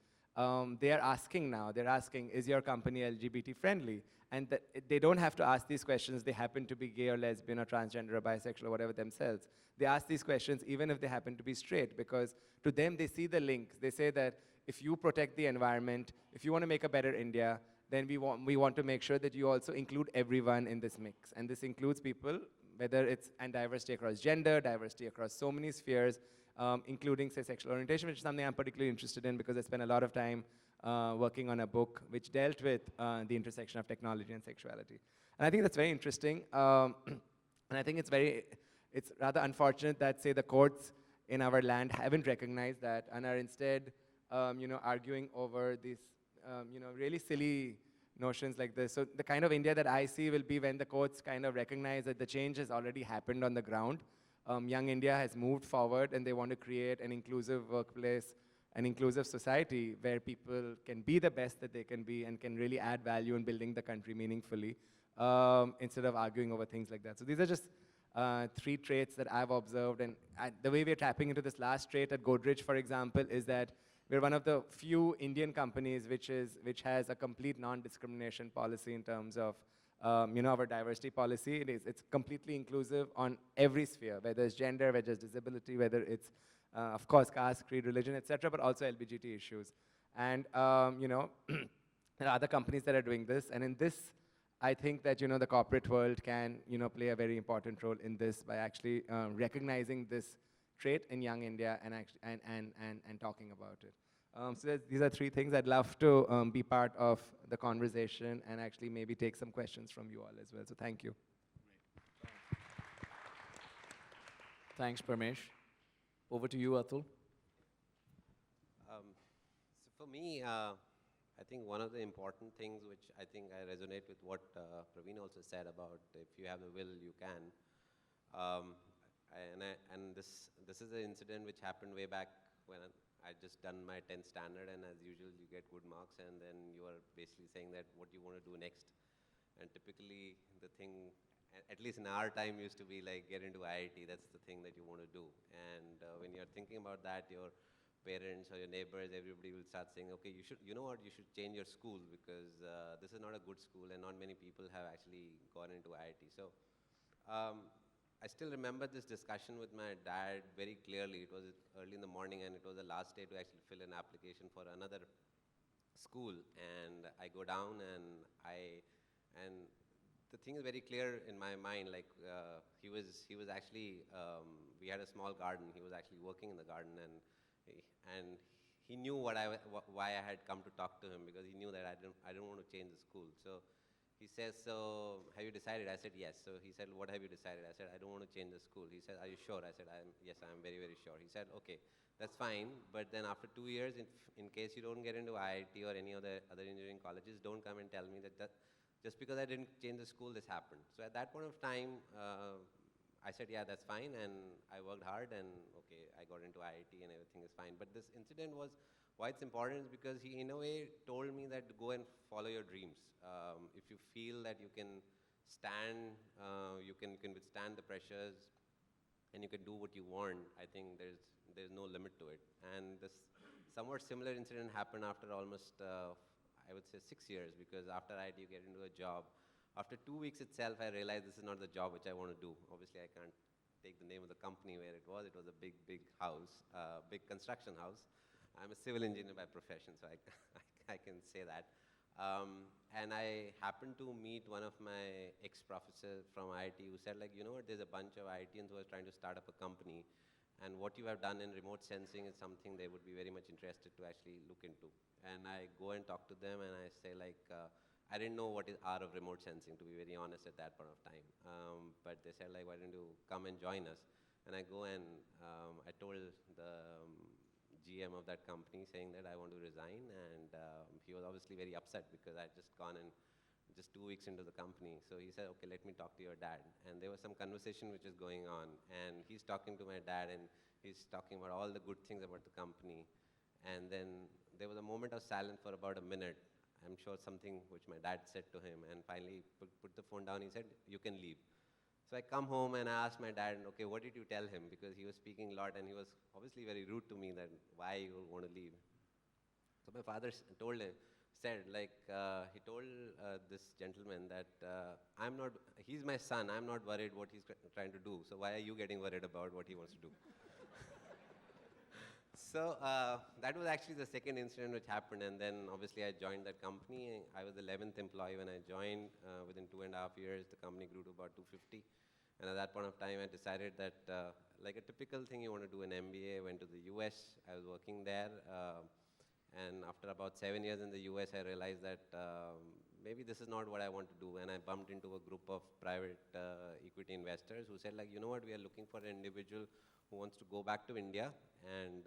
they are asking now, is your company LGBT friendly? And they don't have to ask these questions. They happen to be gay or lesbian or transgender or bisexual or whatever themselves. They ask these questions even if they happen to be straight, because to them they see the links. They say that if you protect the environment, if you want to make a better India, then we want to make sure that you also include everyone in this mix. And this includes people, whether it's and diversity across gender, diversity across so many spheres, including, say, sexual orientation, which is something I'm particularly interested in because I spent a lot of time working on a book which dealt with the intersection of technology and sexuality. And I think that's very interesting. And I think it's rather unfortunate that, say, the courts in our land haven't recognized that and are instead, arguing over these, really silly notions like this. So the kind of India that I see will be when the courts kind of recognize that the change has already happened on the ground. Young India has moved forward and they want to create an inclusive workplace, an inclusive society where people can be the best that they can be and can really add value in building the country meaningfully instead of arguing over things like that. So these are just three traits that I've observed. And the way we're tapping into this last trait at Godrej, for example, is that we're one of the few Indian companies which has a complete non-discrimination policy in terms of our diversity policy. It's completely inclusive on every sphere, whether it's gender, whether it's disability, whether it's, of course, caste, creed, religion, etc., but also LGBT issues. And, there are other companies that are doing this. And in this, I think that, the corporate world can, play a very important role in this by actually recognizing this trait in Young India and talking about it. So these are three things. I'd love to be part of the conversation and actually maybe take some questions from you all as well. So thank you. Thanks, Parmesh. Over to you, Atul. So for me, I think one of the important things which I think I resonate with what Praveen also said about if you have the will, you can. And this is an incident which happened way back when I just done my 10th standard, and as usual, you get good marks, and then you are basically saying that what you want to do next. And typically, the thing, at least in our time, used to be like get into IIT. That's the thing that you want to do. And when you're thinking about that, your parents or your neighbors, everybody will start saying, okay, you should change your school because this is not a good school, and not many people have actually gone into IIT. So. I still remember this discussion with my dad very clearly. It was early in the morning, and it was the last day to actually fill an application for another school. And I go down, and the thing is very clear in my mind. Like he was actually we had a small garden. He was actually working in the garden, and he knew why I had come to talk to him, because he knew that I didn't want to change the school. So. He says, so have you decided? I said, yes. So he said, what have you decided? I said, I don't want to change the school. He said, are you sure? I said, yes, I'm very, very sure. He said, okay, that's fine. But then after 2 years, in case you don't get into IIT or any other engineering colleges, don't come and tell me that just because I didn't change the school, this happened. So at that point of time, I said, yeah, that's fine. And I worked hard, and okay, I got into IIT and everything is fine. But this incident was, why it's important is because he, in a way, told me that go and follow your dreams. If you feel that you can stand, you can withstand the pressures, and you can do what you want, I think there's no limit to it. And this somewhat similar incident happened after almost, I would say 6 years, because after IIT you get into a job. After 2 weeks itself, I realized this is not the job which I want to do. Obviously, I can't take the name of the company where it was. It was a big, big house, big construction house. I'm a civil engineer by profession, so I can say that. And I happened to meet one of my ex-professors from IIT who said, like, you know what, there's a bunch of IITians who are trying to start up a company, and what you have done in remote sensing is something they would be very much interested to actually look into. And I go and talk to them, and I say, like, I didn't know what is R of remote sensing, to be very honest, at that point of time. But they said, like, why don't you come and join us? And I go and I told the GM of that company saying that I want to resign, and he was obviously very upset because I had just gone and just 2 weeks into the company. So he said, okay, let me talk to your dad. And there was some conversation which is going on, and he's talking to my dad, and he's talking about all the good things about the company. And then there was a moment of silence for about a minute. I'm sure something which my dad said to him, and finally put the phone down. He said, you can leave. So I come home and I asked my dad, okay, what did you tell him? Because he was speaking a lot, and he was obviously very rude to me that why you want to leave. So my father told him, said, like, he told this gentleman that he's my son, I'm not worried what he's trying to do, so why are you getting worried about what he wants to do? So that was actually the second incident which happened, and then obviously I joined that company. I was the 11th employee when I joined. Within 2.5 years, the company grew to about 250. And at that point of time, I decided that, like a typical thing you want to do an MBA, I went to the US. I was working there. And after about 7 years in the US, I realized that maybe this is not what I want to do. And I bumped into a group of private equity investors who said, like, you know what, we are looking for an individual who wants to go back to India and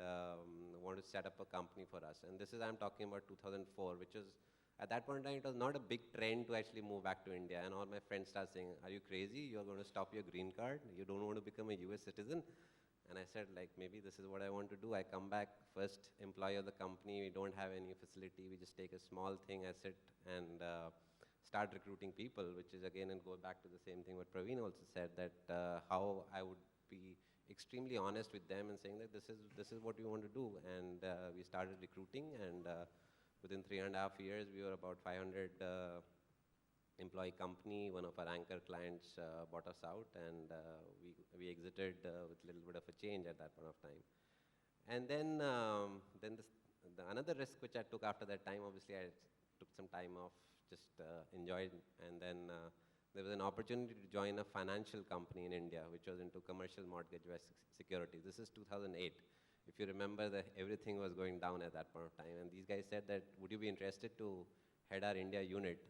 want to set up a company for us. And this is, I'm talking about 2004, which is, at that point in time, it was not a big trend to actually move back to India. And all my friends started saying, are you crazy? You're going to stop your green card? You don't want to become a US citizen? And I said, like, maybe this is what I want to do. I come back, first employee of the company. We don't have any facility. We just take a small thing, I sit and start recruiting people, which is, again, and go back to the same thing what Praveen also said, that how I would be extremely honest with them and saying that this is what we want to do. And we started recruiting, and within 3.5 years, we were about 500 employee company. One of our anchor clients bought us out, and we exited with a little bit of a change at that point of time. And then another risk which I took after that time, obviously I took some time off, just enjoyed, and then there was an opportunity to join a financial company in India, which was into commercial mortgage-backed securities. This is 2008. If you remember, everything was going down at that point of time. And these guys said that, would you be interested to head our India unit?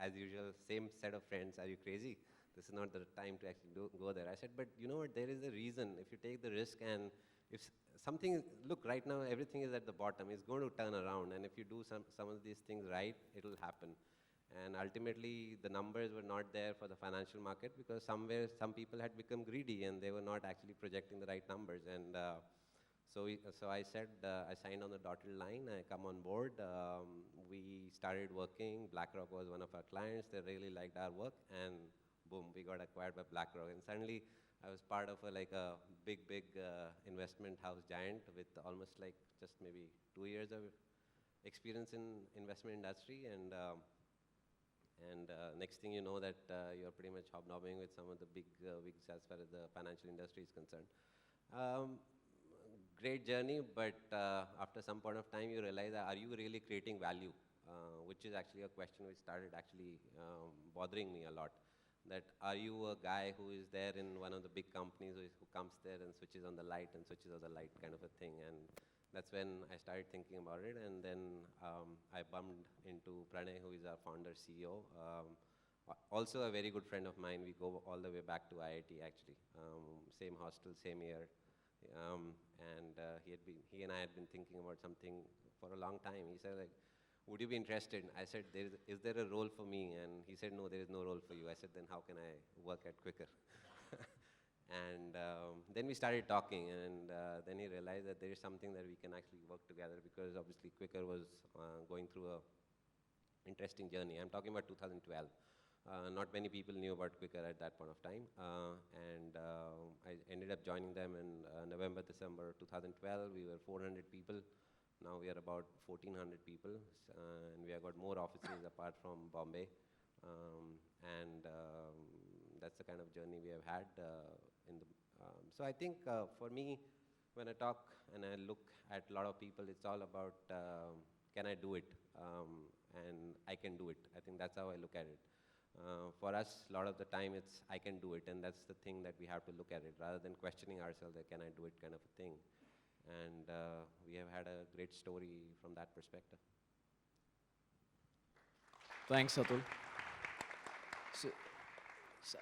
As usual, same set of friends, are you crazy? This is not the time to actually go there. I said, but you know what, there is a reason. If you take the risk, and if something, look, right now, everything is at the bottom. It's going to turn around. And if you do some of these things right, it will happen. And ultimately, the numbers were not there for the financial market because somewhere some people had become greedy and they were not actually projecting the right numbers. And so I said, I signed on the dotted line. I come on board. We started working. BlackRock was one of our clients. They really liked our work. And boom, we got acquired by BlackRock. And suddenly, I was part of a big investment house giant with almost like just maybe 2 years of experience in investment industry. And next thing you know that you're pretty much hobnobbing with some of the big wigs as far as the financial industry is concerned. Great journey, but after some point of time you realize that are you really creating value? Which is actually a question which started actually bothering me a lot. That are you a guy who is there in one of the big companies who comes there and switches on the light and switches on the light kind of a thing? And that's when I started thinking about it, and then I bumped into Pranay, who is our founder, CEO. Also a very good friend of mine. We go all the way back to IIT, actually. Same hostel, same year. He and I had been thinking about something for a long time. He said, like, would you be interested? I said, is there a role for me? And he said, no, there is no role for you. I said, then how can I work at Quicker? And then we started talking, and then he realized that there is something that we can actually work together, because obviously Quicker was going through a interesting journey. I'm talking about 2012. Not many people knew about Quicker at that point of time. I ended up joining them in November, December 2012. We were 400 people. Now we are about 1,400 people. And we have got more offices apart from Bombay. That's the kind of journey we have had. So I think for me, when I talk and I look at a lot of people, it's all about can I do it? And I can do it. I think that's how I look at it. For us, a lot of the time it's I can do it, and that's the thing that we have to look at it, rather than questioning ourselves that can I do it kind of a thing. And we have had a great story from that perspective. Thanks, Atul. So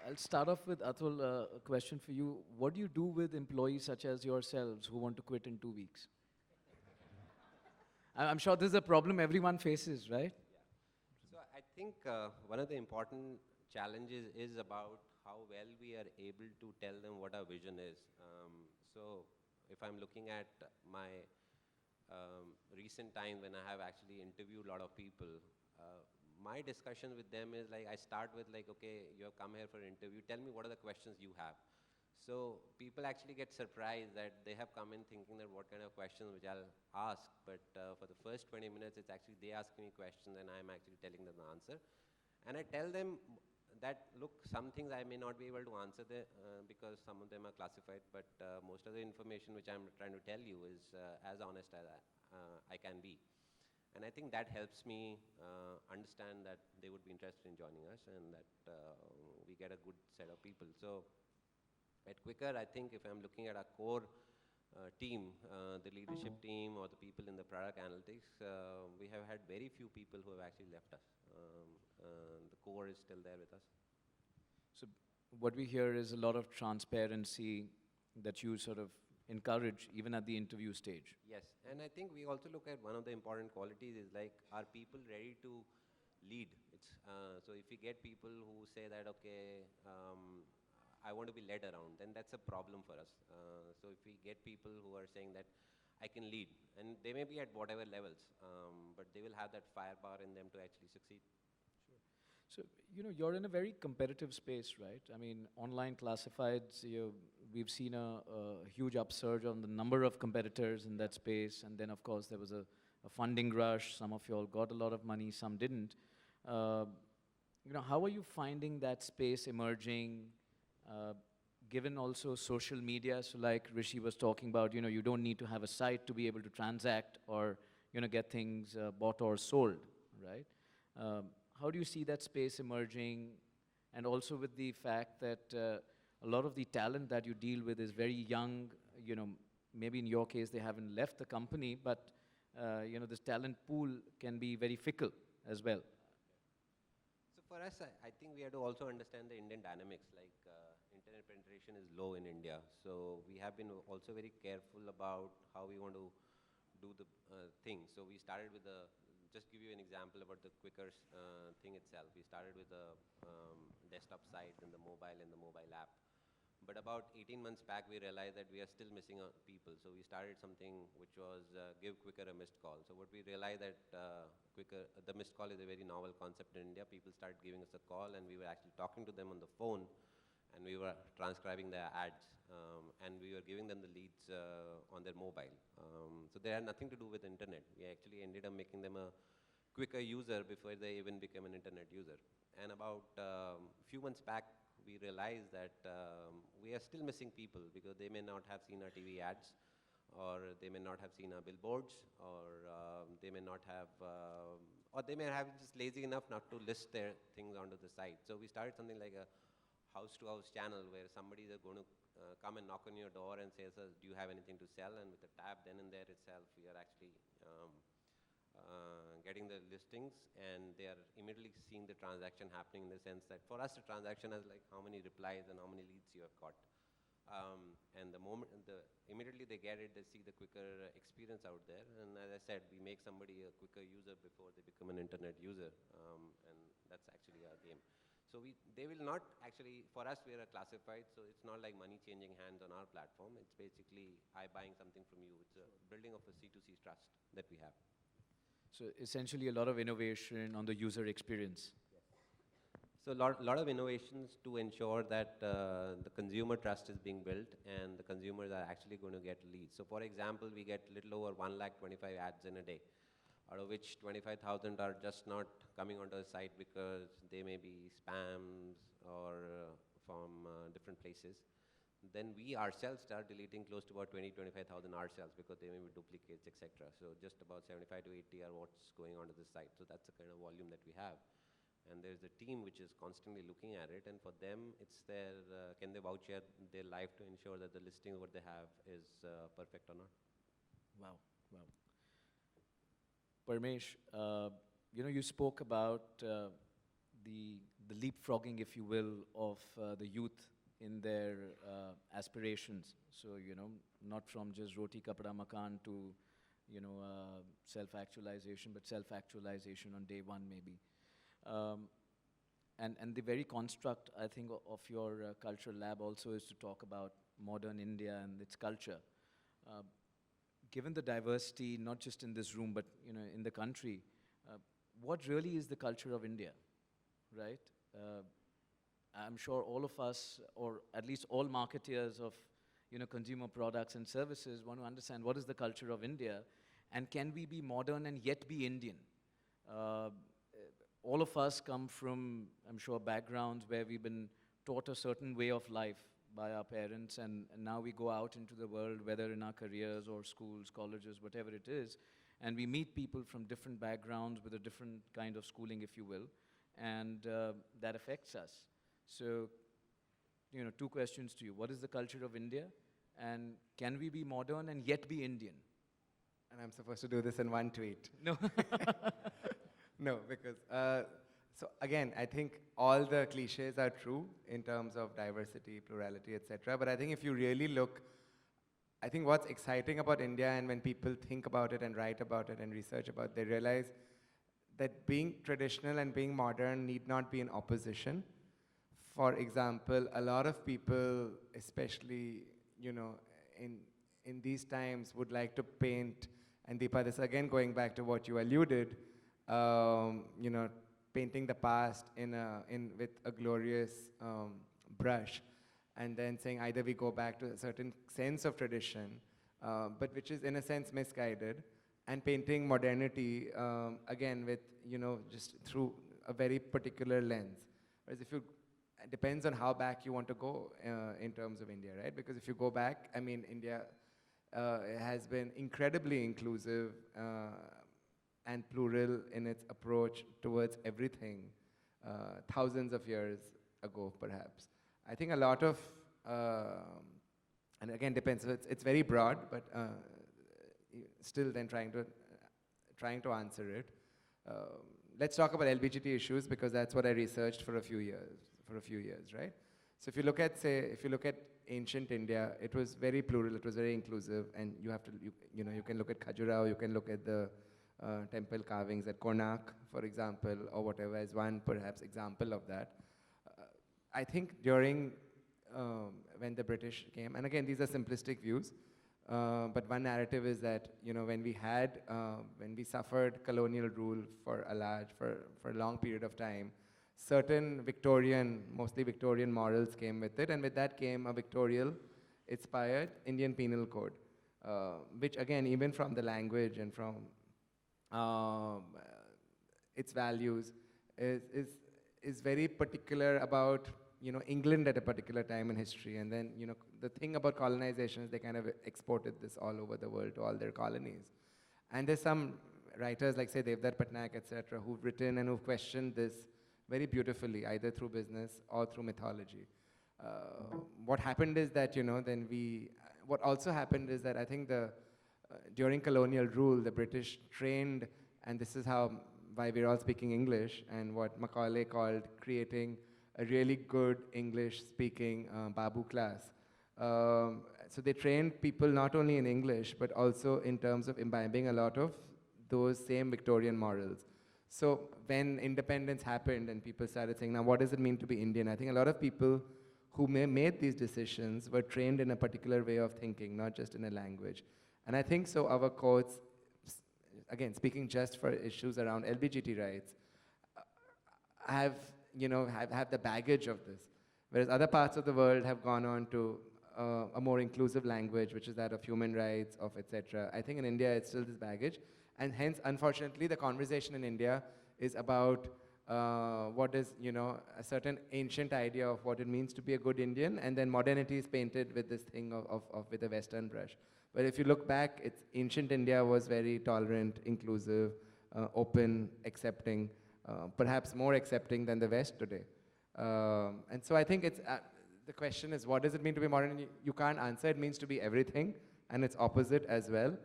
I'll start off with Atul, a question for you. What do you do with employees such as yourselves who want to quit in 2 weeks? I'm sure this is a problem everyone faces, right? So I think one of the important challenges is about how well we are able to tell them what our vision is. So if I'm looking at my recent time when I have actually interviewed a lot of people, my discussion with them is like, I start with like, okay, you have come here for an interview, tell me what are the questions you have. So people actually get surprised that they have come in thinking that what kind of questions which I'll ask, but for the first 20 minutes, it's actually they asking me questions and I'm actually telling them the answer. And I tell them that, look, some things I may not be able to answer because some of them are classified, but most of the information which I'm trying to tell you is as honest as I can be. And I think that helps me understand that they would be interested in joining us and that we get a good set of people. So at Quicker, I think if I'm looking at our core team, the leadership team or the people in the product analytics, we have had very few people who have actually left us. The core is still there with us. So what we hear is a lot of transparency that you sort of encourage even at the interview stage. Yes, and I think we also look at one of the important qualities is like, are people ready to lead? So if we get people who say that, okay, I want to be led around, then that's a problem for us. So if we get people who are saying that I can lead, and they may be at whatever levels, but they will have that firepower in them to actually succeed. So, you know, you're in a very competitive space, right? I mean, online classifieds, we've seen a huge upsurge on the number of competitors in that space. And then, of course, there was a funding rush. Some of you all got a lot of money, some didn't. You know, how are you finding that space emerging, given also social media? So like Rishi was talking about, you know, you don't need to have a site to be able to transact or, you know, get things bought or sold, right? How do you see that space emerging? And also with the fact that a lot of the talent that you deal with is very young, you know, maybe in your case they haven't left the company, but you know, this talent pool can be very fickle as well. So for us, I think we have to also understand the Indian dynamics, like internet penetration is low in India. So we have been also very careful about how we want to do the thing. So we started with just give you an example about the Quicker thing itself. We started with a desktop site and the mobile app. But about 18 months back, we realized that we are still missing people. So we started something which was give Quicker a missed call. So what we realized that the missed call is a very novel concept in India. People started giving us a call and we were actually talking to them on the phone and we were transcribing their ads and we were giving them the leads on their mobile. So they had nothing to do with internet. We actually ended up making them a Quicker user before they even became an internet user. And about a few months back, we realized that we are still missing people because they may not have seen our TV ads or they may not have seen our billboards or they may not have, or they may have just lazy enough not to list their things onto the site. So we started something like a house-to-house channel where somebody is going to come and knock on your door and says, do you have anything to sell? And with the tab then and there itself, we are actually getting the listings and they are immediately seeing the transaction happening in the sense that for us, the transaction has like how many replies and how many leads you have got. And the moment, immediately they get it, they see the Quicker experience out there. And as I said, we make somebody a Quicker user before they become an internet user. And that's actually our game. So they will not actually, for us, we are a classified, so it's not like money changing hands on our platform. It's basically I buying something from you. It's a building of a C2C trust that we have. So essentially a lot of innovation on the user experience. Yes. So lot of innovations to ensure that the consumer trust is being built and the consumers are actually going to get leads. So for example, we get little over 125 ads in a day, out of which 25,000 are just not coming onto the site because they may be spams or from different places. Then we ourselves start deleting close to about 25,000 ourselves because they may be duplicates, etc. So just about 75 to 80 are what's going onto the site. So that's the kind of volume that we have. And there's a team which is constantly looking at it, and for them, it's their, can they vouch their life to ensure that the listing what they have is perfect or not? Wow, wow. Parmesh, you spoke about the leapfrogging, if you will, of the youth in their aspirations. So, not from just roti, kapda, makan to, self-actualization, but self-actualization on day one, maybe. And the very construct, I think, of your cultural lab also is to talk about modern India and its culture. Given the diversity, not just in this room, but in the country, what really is the culture of India, right? I'm sure all of us, or at least all marketeers of consumer products and services, want to understand what is the culture of India, and can we be modern and yet be Indian? All of us come from, I'm sure, backgrounds where we've been taught a certain way of life by our parents, and now we go out into the world, whether in our careers or schools, colleges, whatever it is, and we meet people from different backgrounds with a different kind of schooling, if you will, and that affects us. So, two questions to you. What is the culture of India? And can we be modern and yet be Indian? And I'm supposed to do this in one tweet. No. No, because, so again, I think all the cliches are true in terms of diversity, plurality, etc. But I think if you really look, I think what's exciting about India, and when people think about it and write about it and research about it, they realize that being traditional and being modern need not be in opposition. For example, a lot of people, especially, in these times, would like to paint, and Deepa, this again going back to what you alluded, painting the past with a glorious brush, and then saying either we go back to a certain sense of tradition, but which is in a sense misguided, and painting modernity again with just through a very particular lens. Whereas if you, it depends on how back you want to go in terms of India, right? Because if you go back, I mean, India has been incredibly inclusive and plural in its approach towards everything thousands of years ago, perhaps. I think a lot of, and again depends, so it's very broad, but still then trying to answer it. Let's talk about LBGT issues, because that's what I researched for a few years, right? So if you look at ancient India, it was very plural, it was very inclusive, and you can look at Khajuraho, you can look at the temple carvings at Konark, for example, or whatever, as one perhaps example of that. I think during when the British came, and again these are simplistic views, but one narrative is that when we suffered colonial rule for a long period of time, certain mostly Victorian morals came with it, and with that came a Victorian-inspired Indian Penal Code, which again, even from the language and from its values, is very particular about England at a particular time in history. And then the thing about colonization is they kind of exported this all over the world to all their colonies. And there's some writers like say Devdutt Patnaik, etc., who've written and who've questioned this very beautifully, either through business or through mythology. What happened is that what also happened is that I think during colonial rule, the British trained, and this is why we're all speaking English, and what Macaulay called creating a really good English-speaking Babu class. So they trained people not only in English, but also in terms of imbibing a lot of those same Victorian morals. So when independence happened and people started saying, now what does it mean to be Indian? I think a lot of people who made these decisions were trained in a particular way of thinking, not just in a language. And I think so our courts, again, speaking just for issues around LBGT rights, have have the baggage of this. Whereas other parts of the world have gone on to a more inclusive language, which is that of human rights, of etc. I think in India it's still this baggage, and hence, unfortunately, the conversation in India is about what is, a certain ancient idea of what it means to be a good Indian, and then modernity is painted with this thing with a Western brush. But if you look back, ancient India was very tolerant, inclusive, open, accepting, perhaps more accepting than the West today. And so I think the question is, what does it mean to be modern? You can't answer. It means to be everything, and it's opposite as well.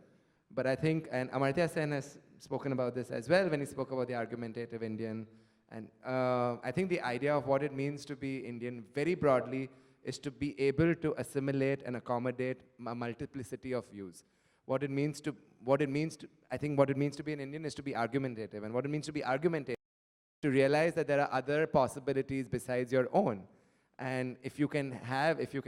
But I think, and Amartya Sen has spoken about this as well when he spoke about the argumentative Indian. And I think the idea of what it means to be Indian very broadly is to be able to assimilate and accommodate a multiplicity of views. I think what it means to be an Indian is to be argumentative. And what it means to be argumentative is to realize that there are other possibilities besides your own. And if you can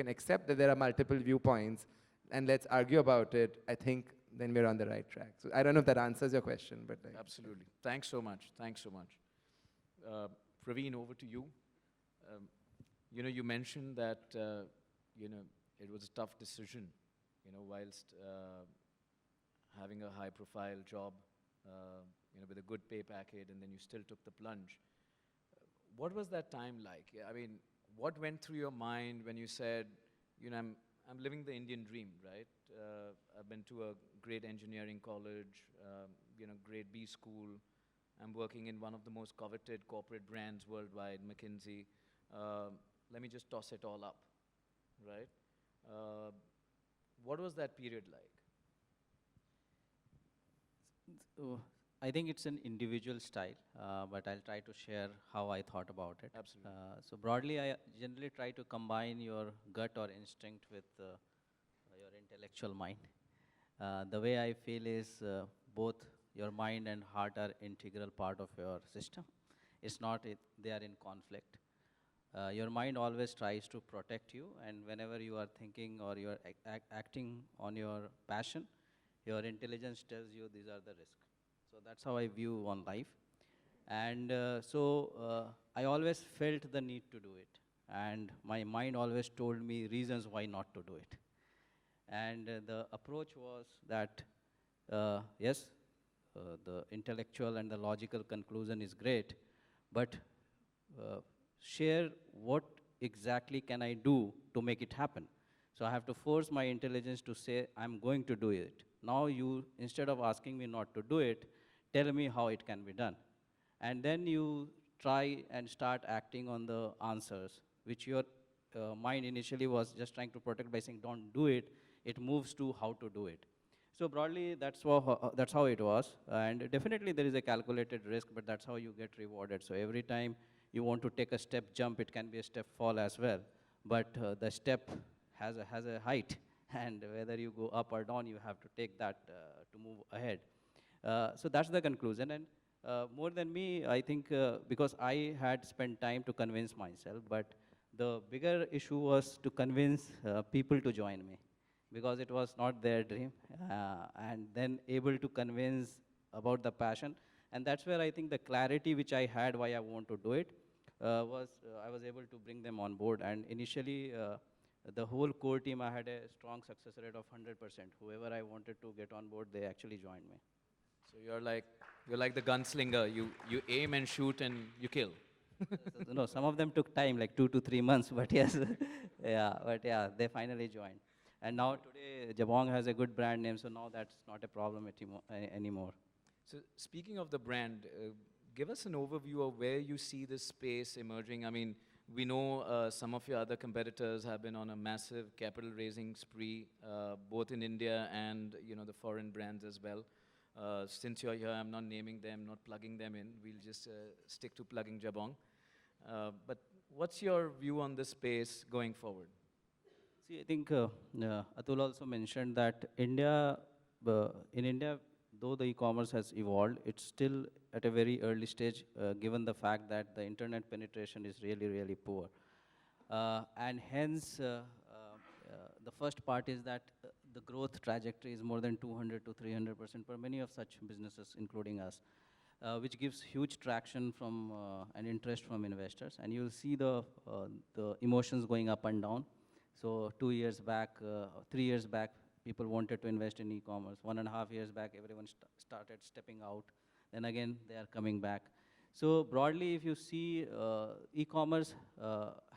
accept that there are multiple viewpoints, and let's argue about it, I think then we're on the right track. So I don't know if that answers your question, but Absolutely. Thanks so much. Thanks so much. Praveen, over to you. You mentioned that, it was a tough decision, whilst having a high-profile job, with a good pay packet, and then you still took the plunge. What was that time like? I mean, what went through your mind when you said, I'm living the Indian dream, right? I've been to a great engineering college, grade B school. I'm working in one of the most coveted corporate brands worldwide, McKinsey. Let me just toss it all up, right? What was that period like? So I think it's an individual style, but I'll try to share how I thought about it. Absolutely. So broadly, I generally try to combine your gut or instinct with your intellectual mind. The way I feel is both your mind and heart are integral part of your system. It's not they are in conflict. Your mind always tries to protect you, and whenever you are thinking or you are acting on your passion, your intelligence tells you these are the risks. So that's how I view on life. And I always felt the need to do it. And my mind always told me reasons why not to do it. And the approach was that, yes, the intellectual and the logical conclusion is great, but share what exactly can I do to make it happen. So I have to force my intelligence to say, I'm going to do it. Now you, instead of asking me not to do it, tell me how it can be done. And then you try and start acting on the answers, which your mind initially was just trying to protect by saying, don't do it. It moves to how to do it. So broadly, that's how it was. And definitely there is a calculated risk, but that's how you get rewarded. So every time you want to take a step jump, it can be a step fall as well. But the step has a height, and whether you go up or down, you have to take that to move ahead. So that's the conclusion. And more than me, I think because I had spent time to convince myself, but the bigger issue was to convince people to join me, because it was not their dream, and then able to convince about the passion. And that's where I think the clarity which I had why I want to do it I was able to bring them on board. And initially, the whole core team, I had a strong success rate of 100%. Whoever I wanted to get on board, they actually joined me. So you're like the gunslinger. You aim and shoot and you kill. No, some of them took time, like 2 to 3 months, but yes, yeah, they finally joined. And now today, Jabong has a good brand name, so now that's not a problem anymore. So speaking of the brand, give us an overview of where you see this space emerging. I mean, we know some of your other competitors have been on a massive capital raising spree, both in India and the foreign brands as well. Since you're here, I'm not naming them, not plugging them in. We'll just stick to plugging Jabong. But what's your view on this space going forward? See, I think Atul also mentioned that in India, though the e-commerce has evolved, it's still at a very early stage, given the fact that the internet penetration is really, really poor. And hence, the first part is that the growth trajectory is more than 200 to 300% for many of such businesses, including us. which gives huge traction from and interest from investors. And you'll see the emotions going up and down. So 2 years back, 3 years back, people wanted to invest in e-commerce. 1.5 years back, everyone started stepping out. Then again, they are coming back. So broadly, if you see, e-commerce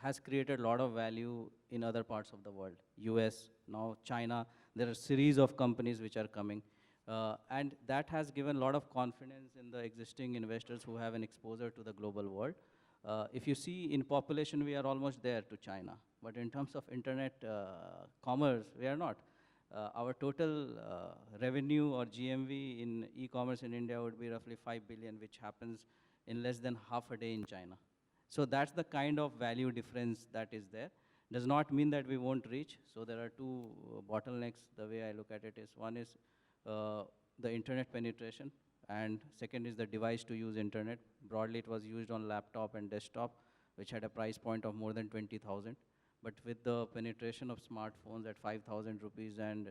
has created a lot of value in other parts of the world. US, now China, there are a series of companies which are coming. And that has given a lot of confidence in the existing investors who have an exposure to the global world. If you see in population, we are almost there to China. But in terms of internet commerce, we are not. Our total revenue or GMV in e-commerce in India would be roughly 5 billion, which happens in less than half a day in China. So that's the kind of value difference that is there. Does not mean that we won't reach. So there are two bottlenecks, the way I look at it is, one is the internet penetration, and second is the device to use internet. Broadly, it was used on laptop and desktop, which had a price point of more than 20,000. But with the penetration of smartphones at 5,000 rupees and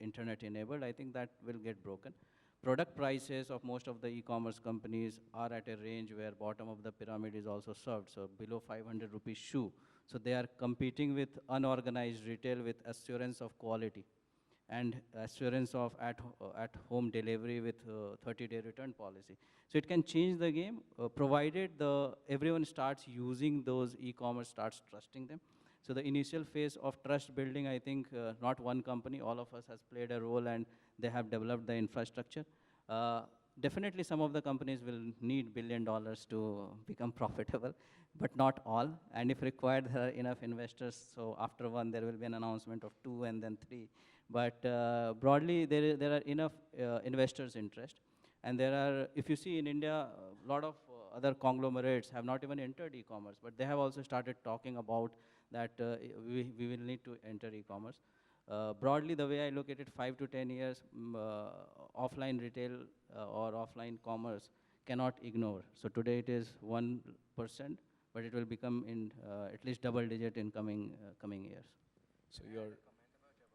internet enabled, I think that will get broken. Product prices of most of the e-commerce companies are at a range where bottom of the pyramid is also served, so below 500 rupees shoe. So they are competing with unorganized retail with assurance of quality and assurance of at-home delivery with 30-day return policy. So it can change the game, provided everyone starts using those e-commerce, starts trusting them. So the initial phase of trust building, I think not one company, all of us has played a role, and they have developed the infrastructure. Definitely some of the companies will need $1 billion to become profitable, but not all. And if required, there are enough investors. So after one, there will be an announcement of 2 and then 3. But broadly, there are enough investors' interest. And there are, if you see in India, a lot of other conglomerates have not even entered e-commerce, but they have also started talking about that we will need to enter e-commerce. Broadly, the way I look at it, 5 to 10 years, offline retail or offline commerce cannot ignore. So today it is 1%, but it will become in at least double digit in coming years. So you're,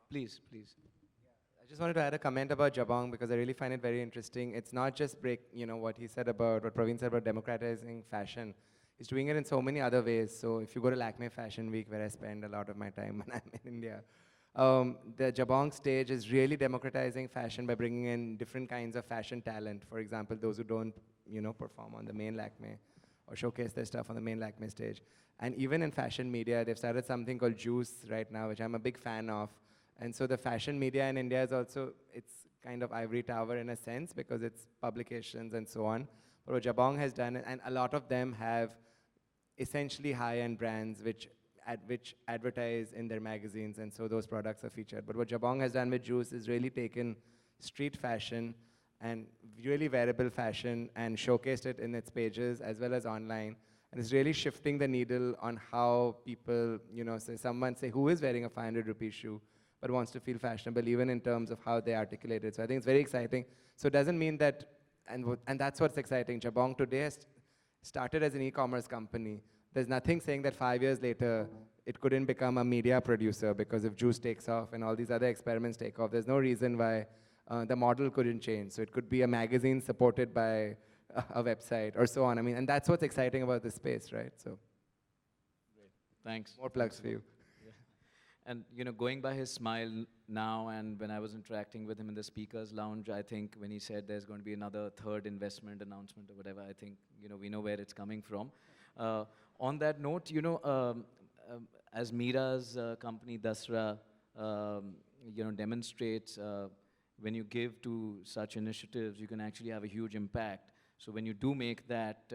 please. I just wanted to add a comment about Jabong because I really find it very interesting. It's not just what he said about, what Praveen said about democratizing fashion. He's doing it in so many other ways. So if you go to Lakme Fashion Week, where I spend a lot of my time when I'm in India, the Jabong stage is really democratizing fashion by bringing in different kinds of fashion talent. For example, those who don't, perform on the main Lakme or showcase their stuff on the main Lakme stage. And even in fashion media, they've started something called Juice right now, which I'm a big fan of. And so the fashion media in India is also, it's kind of ivory tower in a sense because it's publications and so on. But what Jabong has done, and a lot of them have essentially high-end brands which advertise in their magazines, and so those products are featured. But what Jabong has done with Juice is really taken street fashion and really wearable fashion and showcased it in its pages as well as online. And it's really shifting the needle on how people, someone who is wearing a 500 rupee shoe but wants to feel fashionable, even in terms of how they articulate it. So I think it's very exciting. So it doesn't mean that, and that's what's exciting. Jabong today has started as an e-commerce company. There's nothing saying that 5 years later, it couldn't become a media producer, because if Juice takes off and all these other experiments take off, there's no reason why the model couldn't change. So it could be a magazine supported by a website or so on. I mean, and that's what's exciting about this space, right? So, Great. Thanks. More plugs for you. And going by his smile now, and when I was interacting with him in the speakers lounge, I think when he said there's going to be another third investment announcement or whatever, I think we know where it's coming from. On that note, as Meera's company Dasra, demonstrates, when you give to such initiatives, you can actually have a huge impact. So when you do make that,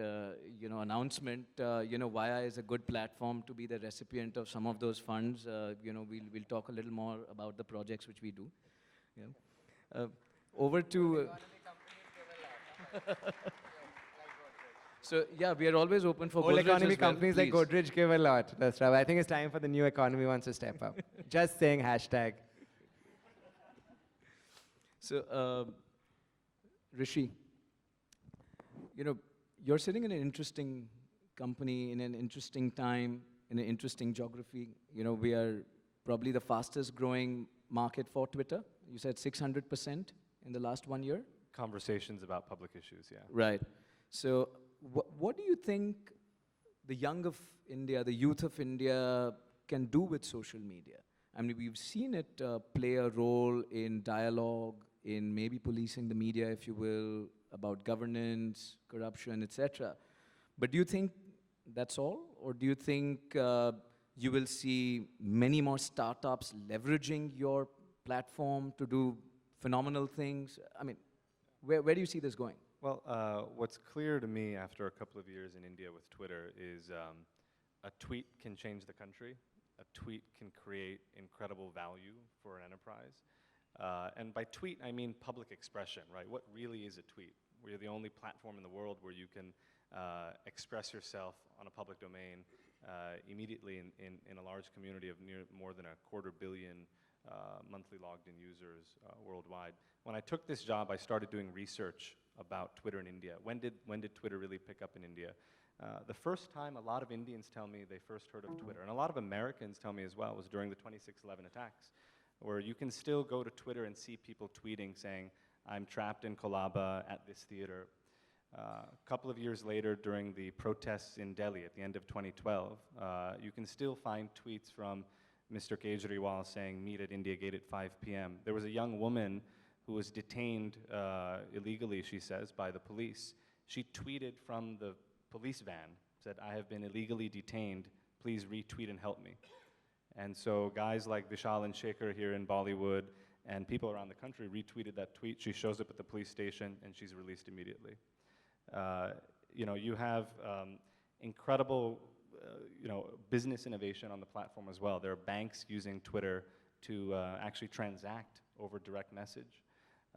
announcement, Vaya is a good platform to be the recipient of some of those funds. We'll talk a little more about the projects which we do. Yeah. Over to. So yeah, we are always open for Old Godrej economy as well, companies like please. Godrej give a lot. That's right. I think it's time for the new economy ones to step up. Just saying hashtag. So, Rishi, you're sitting in an interesting company, in an interesting time, in an interesting geography. We are probably the fastest growing market for Twitter. You said 600% in the last 1 year. conversations about public issues, yeah. Right. So, what do you think the young of India, the youth of India, can do with social media? I mean, we've seen it play a role in dialogue, in maybe policing the media, if you will, about governance, corruption, etc. But do you think that's all? Or do you think you will see many more startups leveraging your platform to do phenomenal things? I mean, where do you see this going? Well, what's clear to me after a couple of years in India with Twitter is a tweet can change the country. A tweet can create incredible value for an enterprise. And by tweet, I mean public expression, right? What really is a tweet? We're the only platform in the world where you can express yourself on a public domain immediately in a large community of more than 250 million monthly logged in users worldwide. When I took this job, I started doing research about Twitter in India. When did Twitter really pick up in India? The first time a lot of Indians tell me they first heard of Twitter, and a lot of Americans tell me as well, was during the 26/11 attacks, where you can still go to Twitter and see people tweeting saying, I'm trapped in Kolaba at this theater. A couple of years later, during the protests in Delhi at the end of 2012, you can still find tweets from Mr. Kejriwal saying, meet at India Gate at 5 p.m. There was a young woman who was detained illegally, she says, by the police. She tweeted from the police van, said, I have been illegally detained, please retweet and help me. And so guys like Vishal and Shekhar here in Bollywood and people around the country retweeted that tweet. She shows up at the police station and she's released immediately. You know, you have incredible business innovation on the platform as well. There are banks using Twitter to actually transact over direct message.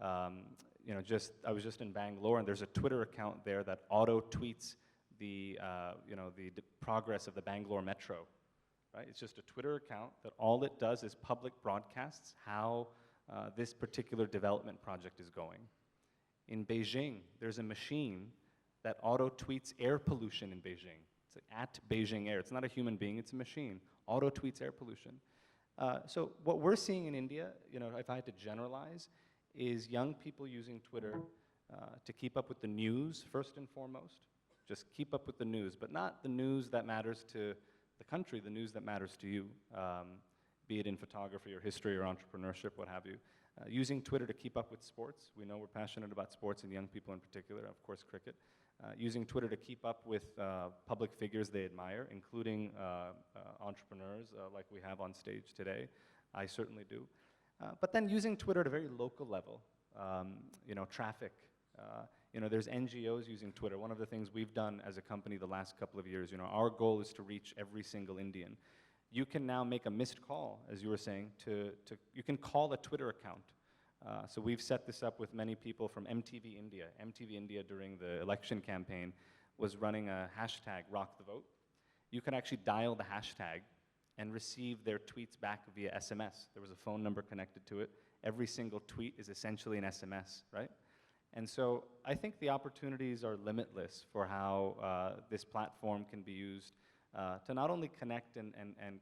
You know, I was just in Bangalore, and there's a Twitter account there that auto tweets the progress of the Bangalore metro. Right? It's just a Twitter account that all it does is public broadcasts how this particular development project is going. In Beijing, there's a machine that auto tweets air pollution in Beijing. It's like at Beijing Air. It's not a human being, it's a machine. Auto tweets air pollution. So what we're seeing in India, you know, if I had to generalize, is young people using Twitter to keep up with the news, first and foremost. Just keep up with the news, but not the news that matters to the country, the news that matters to you, be it in photography or history or entrepreneurship, what have you. Using Twitter to keep up with sports. We know we're passionate about sports and young people in particular, of course, cricket. Using Twitter to keep up with public figures they admire, including entrepreneurs like we have on stage today. I certainly do. But then using Twitter at a very local level, you know, traffic. You know, there's NGOs using Twitter. One of the things we've done as a company the last couple of years, you know, our goal is to reach every single Indian. You can now make a missed call, as you were saying, you can call a Twitter account. So we've set this up with many people from MTV India. MTV India during the election campaign was running a hashtag, Rock the Vote. You can actually dial the hashtag and receive their tweets back via SMS. There was a phone number connected to it. Every single tweet is essentially an SMS, right? And so I think the opportunities are limitless for how this platform can be used to not only connect and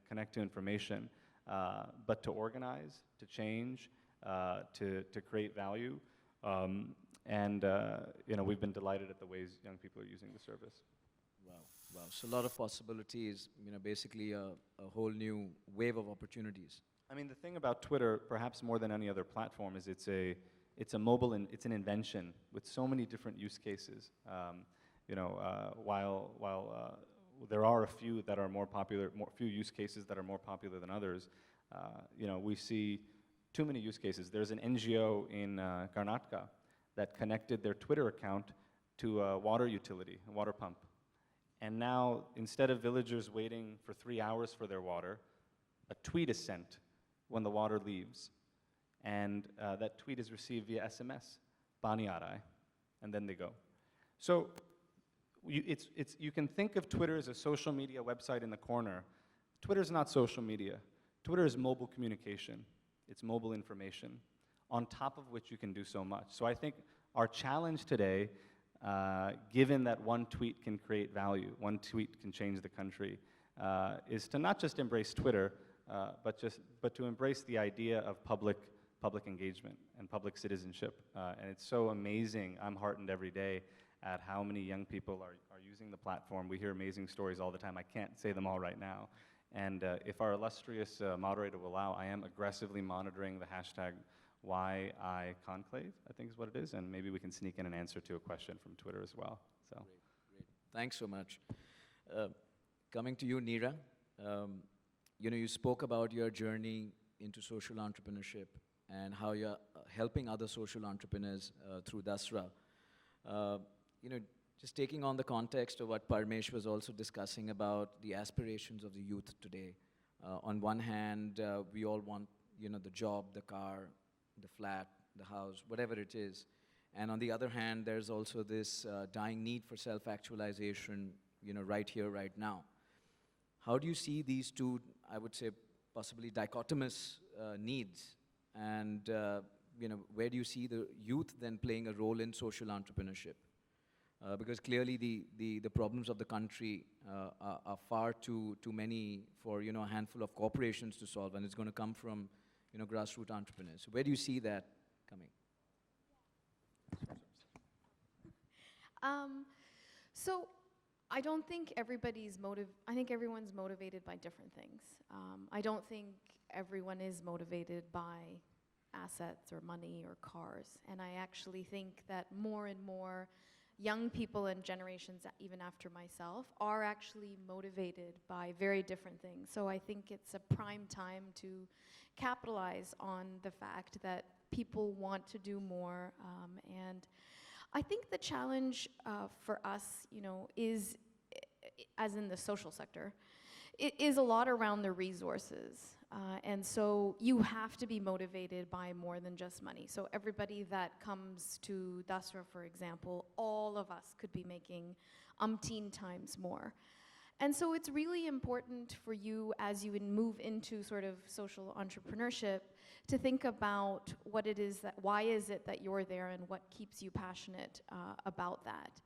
connect to information, but to organize, to change, to create value. You know, we've been delighted at the ways young people are using the service. Wow, wow. So a lot of possibilities, you know, basically a whole new wave of opportunities. I mean, the thing about Twitter, perhaps more than any other platform, is it's an invention with so many different use cases. You know, while there are a few that are more popular, few use cases that are more popular than others, you know, we see too many use cases. There's an NGO in Karnataka that connected their Twitter account to a water utility, a water pump. And now, instead of villagers waiting for 3 hours for their water, a tweet is sent when the water leaves. And that tweet is received via SMS, Pani aa raha hai, and then they go. So you can think of Twitter as a social media website in the corner. Twitter is not social media. Twitter is mobile communication. It's mobile information, on top of which you can do so much. So I think our challenge today, given that one tweet can create value, one tweet can change the country, is to not just embrace Twitter, but to embrace the idea of public public engagement and public citizenship. And it's so amazing. I'm heartened every day at how many young people are using the platform. We hear amazing stories all the time. I can't say them all right now. And if our illustrious moderator will allow, I am aggressively monitoring the hashtag #YIConclave, I think is what it is, and maybe we can sneak in an answer to a question from Twitter as well. So. Great. Thanks so much. Coming to you, Neera, you spoke about your journey into social entrepreneurship and how you're helping other social entrepreneurs through Dasra. Just taking on the context of what Parmesh was also discussing about the aspirations of the youth today. On one hand, we all want, the job, the car, the flat, the house, whatever it is. And on the other hand, there's also this dying need for self-actualization, right here, right now. How do you see these two, I would say, possibly dichotomous needs? And, where do you see the youth then playing a role in social entrepreneurship? Because clearly the problems of the country are far too many for, a handful of corporations to solve, and it's going to come from, grassroots entrepreneurs. So where do you see that coming? So I don't think I think everyone's motivated by different things. I don't think everyone is motivated by assets or money or cars. And I actually think that more and more young people and generations, even after myself, are actually motivated by very different things. So I think it's a prime time to capitalize on the fact that people want to do more. And I think the challenge for us, is, as in the social sector, it is a lot around the resources. And so you have to be motivated by more than just money. So everybody that comes to Dasra, for example, all of us could be making umpteen times more. And so it's really important for you as you move into sort of social entrepreneurship to think about why is it that you're there and what keeps you passionate about that.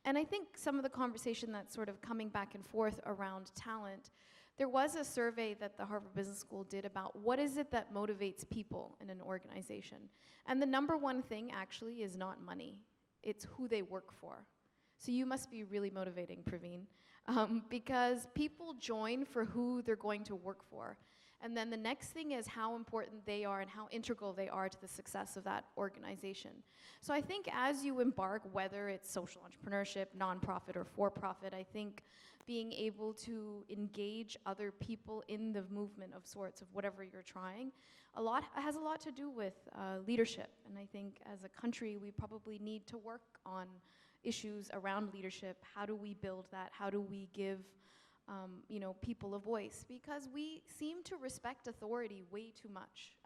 And I think some of the conversation that's sort of coming back and forth around talent, there was a survey that the Harvard Business School did about what is it that motivates people in an organization. And the number one thing actually is not money, it's who they work for. So you must be really motivating, Praveen. Because people join for who they're going to work for. And then the next thing is how important they are and how integral they are to the success of that organization. So I think as you embark, whether it's social entrepreneurship, nonprofit, or for-profit, I think being able to engage other people in the movement of sorts of whatever you're trying, has a lot to do with leadership. And I think as a country, we probably need to work on issues around leadership. How do we build that? How do we give people a voice? Because we seem to respect authority way too much,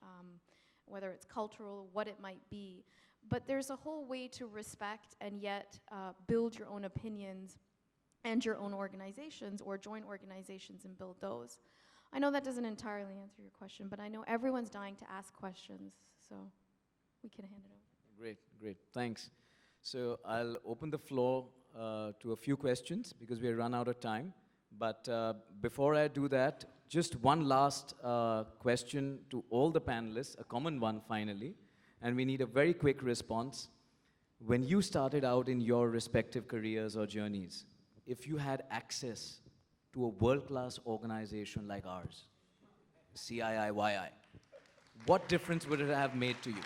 whether it's cultural, what it might be. But there's a whole way to respect and yet build your own opinions and your own organizations, or join organizations and build those. I know that doesn't entirely answer your question, but I know everyone's dying to ask questions, so we can hand it over. Great, thanks. So I'll open the floor to a few questions because we run out of time. But before I do that, just one last question to all the panelists, a common one finally, and we need a very quick response. When you started out in your respective careers or journeys, if you had access to a world-class organization like ours, CIIYI, what difference would it have made to you?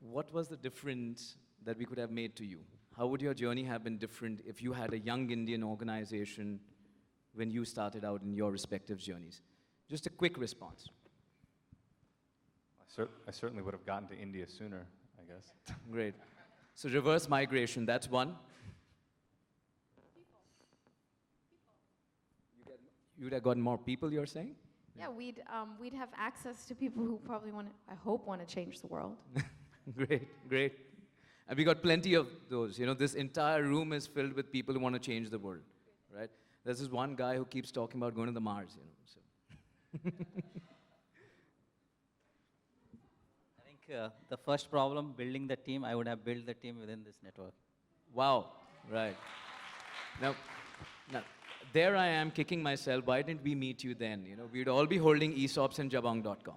What was the difference that we could have made to you? How would your journey have been different if you had a young Indian organization when you started out in your respective journeys? Just a quick response. I certainly would have gotten to India sooner, I guess. Great. So reverse migration, that's one. You would have gotten more people, you're saying? Yeah, we'd have access to people who probably want to change the world. Great. And we got plenty of those. This entire room is filled with people who want to change the world, right? There's this one guy who keeps talking about going to the Mars, so. I think the first problem, building the team, I would have built the team within this network. Wow, right. Now, there I am kicking myself. Why didn't we meet you then? You know, we'd all be holding ESOPs in Jabong.com.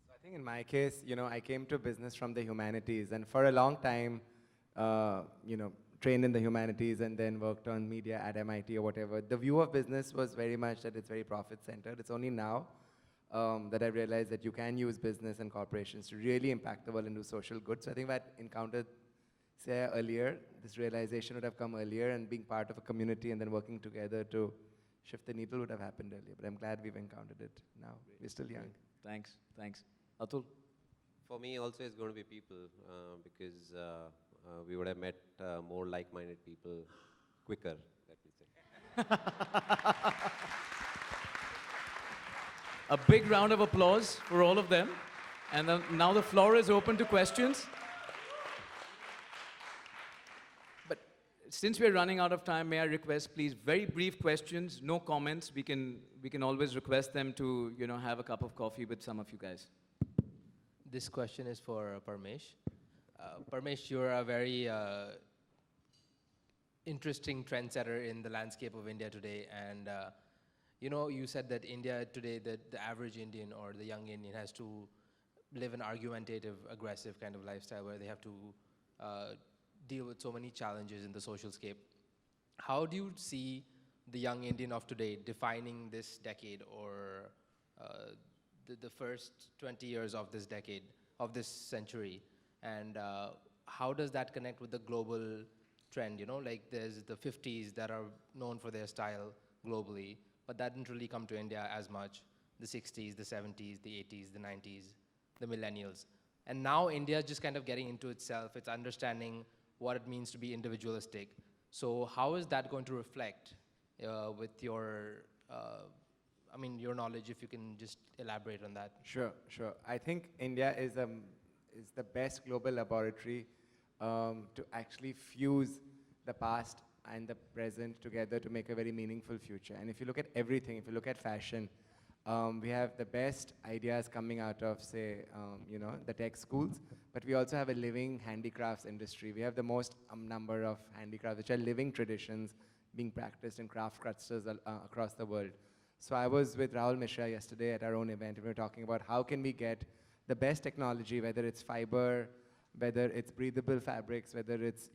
I think in my case, I came to business from the humanities, and for a long time, trained in the humanities and then worked on media at MIT or whatever. The view of business was very much that it's very profit-centered. It's only now that I realized that you can use business and corporations to really impact the world and do social good. So I think if I'd encountered Sarah earlier, this realization would have come earlier, and being part of a community and then working together to shift the needle would have happened earlier. But I'm glad we've encountered it now. We're still young. Thanks. Atul? For me also it's going to be people because we would have met more like-minded people quicker, let me say. A big round of applause for all of them. And now the floor is open to questions. But since we're running out of time, may I request, please, very brief questions, no comments. We can always request them to, have a cup of coffee with some of you guys. This question is for Parmesh. Parmesh, you're a very interesting trendsetter in the landscape of India today. And you said that India today, the average Indian or the young Indian has to live an argumentative, aggressive kind of lifestyle where they have to deal with so many challenges in the social scape. How do you see the young Indian of today defining this decade or the first 20 years of this decade, of this century? And how does that connect with the global trend? Like there's the 50s that are known for their style globally, but that didn't really come to India as much. The 60s, the 70s, the 80s, the 90s, the millennials. And now India is just kind of getting into itself. It's understanding what it means to be individualistic. So how is that going to reflect with your your knowledge, if you can just elaborate on that? Sure. I think India is the best global laboratory to actually fuse the past and the present together to make a very meaningful future. And if you look at everything, if you look at fashion, we have the best ideas coming out of, say, the tech schools, but we also have a living handicrafts industry. We have the most number of handicrafts, which are living traditions being practiced in craft clusters across the world. So I was with Rahul Mishra yesterday at our own event, and we were talking about how can we get the best technology, whether it's fiber, whether it's breathable fabrics, whether it's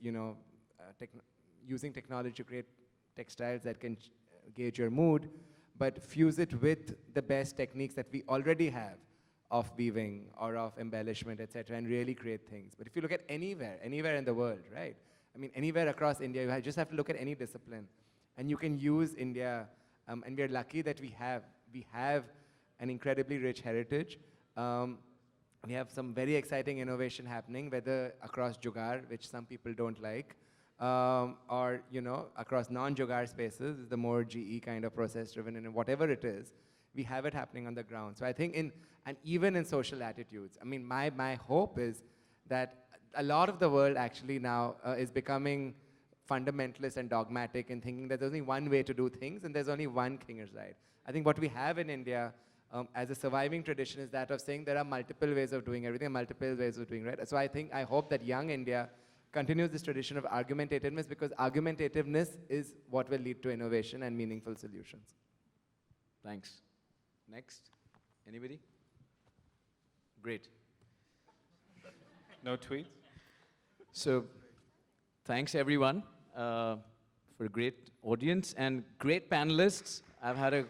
using technology to create textiles that can gauge your mood, but fuse it with the best techniques that we already have of weaving or of embellishment, etc., and really create things. But if you look at anywhere in the world, right? I mean, anywhere across India, you just have to look at any discipline, and you can use India. And we are lucky that we have an incredibly rich heritage. We have some very exciting innovation happening, whether across Jugaad, which some people don't like, or across non-Jugaad spaces, the more GE kind of process-driven, and whatever it is, we have it happening on the ground. So I think and even in social attitudes, I mean, my hope is that a lot of the world actually now is becoming fundamentalist and dogmatic in thinking that there's only one way to do things and there's only one king is right. I think what we have in India as a surviving tradition is that of saying there are multiple ways of doing everything, multiple ways of doing right. So I hope that young India continues this tradition of argumentativeness, because argumentativeness is what will lead to innovation and meaningful solutions. Thanks. Next. Anybody? Great. No tweets? So, thanks everyone for a great audience and great panelists. I've had a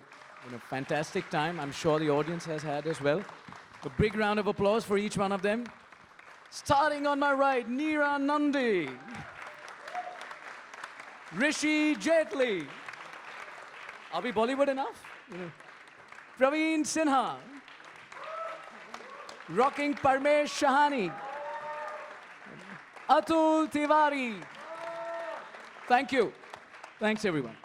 fantastic time. I'm sure the audience has had as well. A big round of applause for each one of them. Starting on my right, Neera Nandi, Rishi Jaitley. Are we Bollywood enough? Praveen Sinha, rocking Parmesh Shahani, Atul Tiwari. Thank you. Thanks, everyone.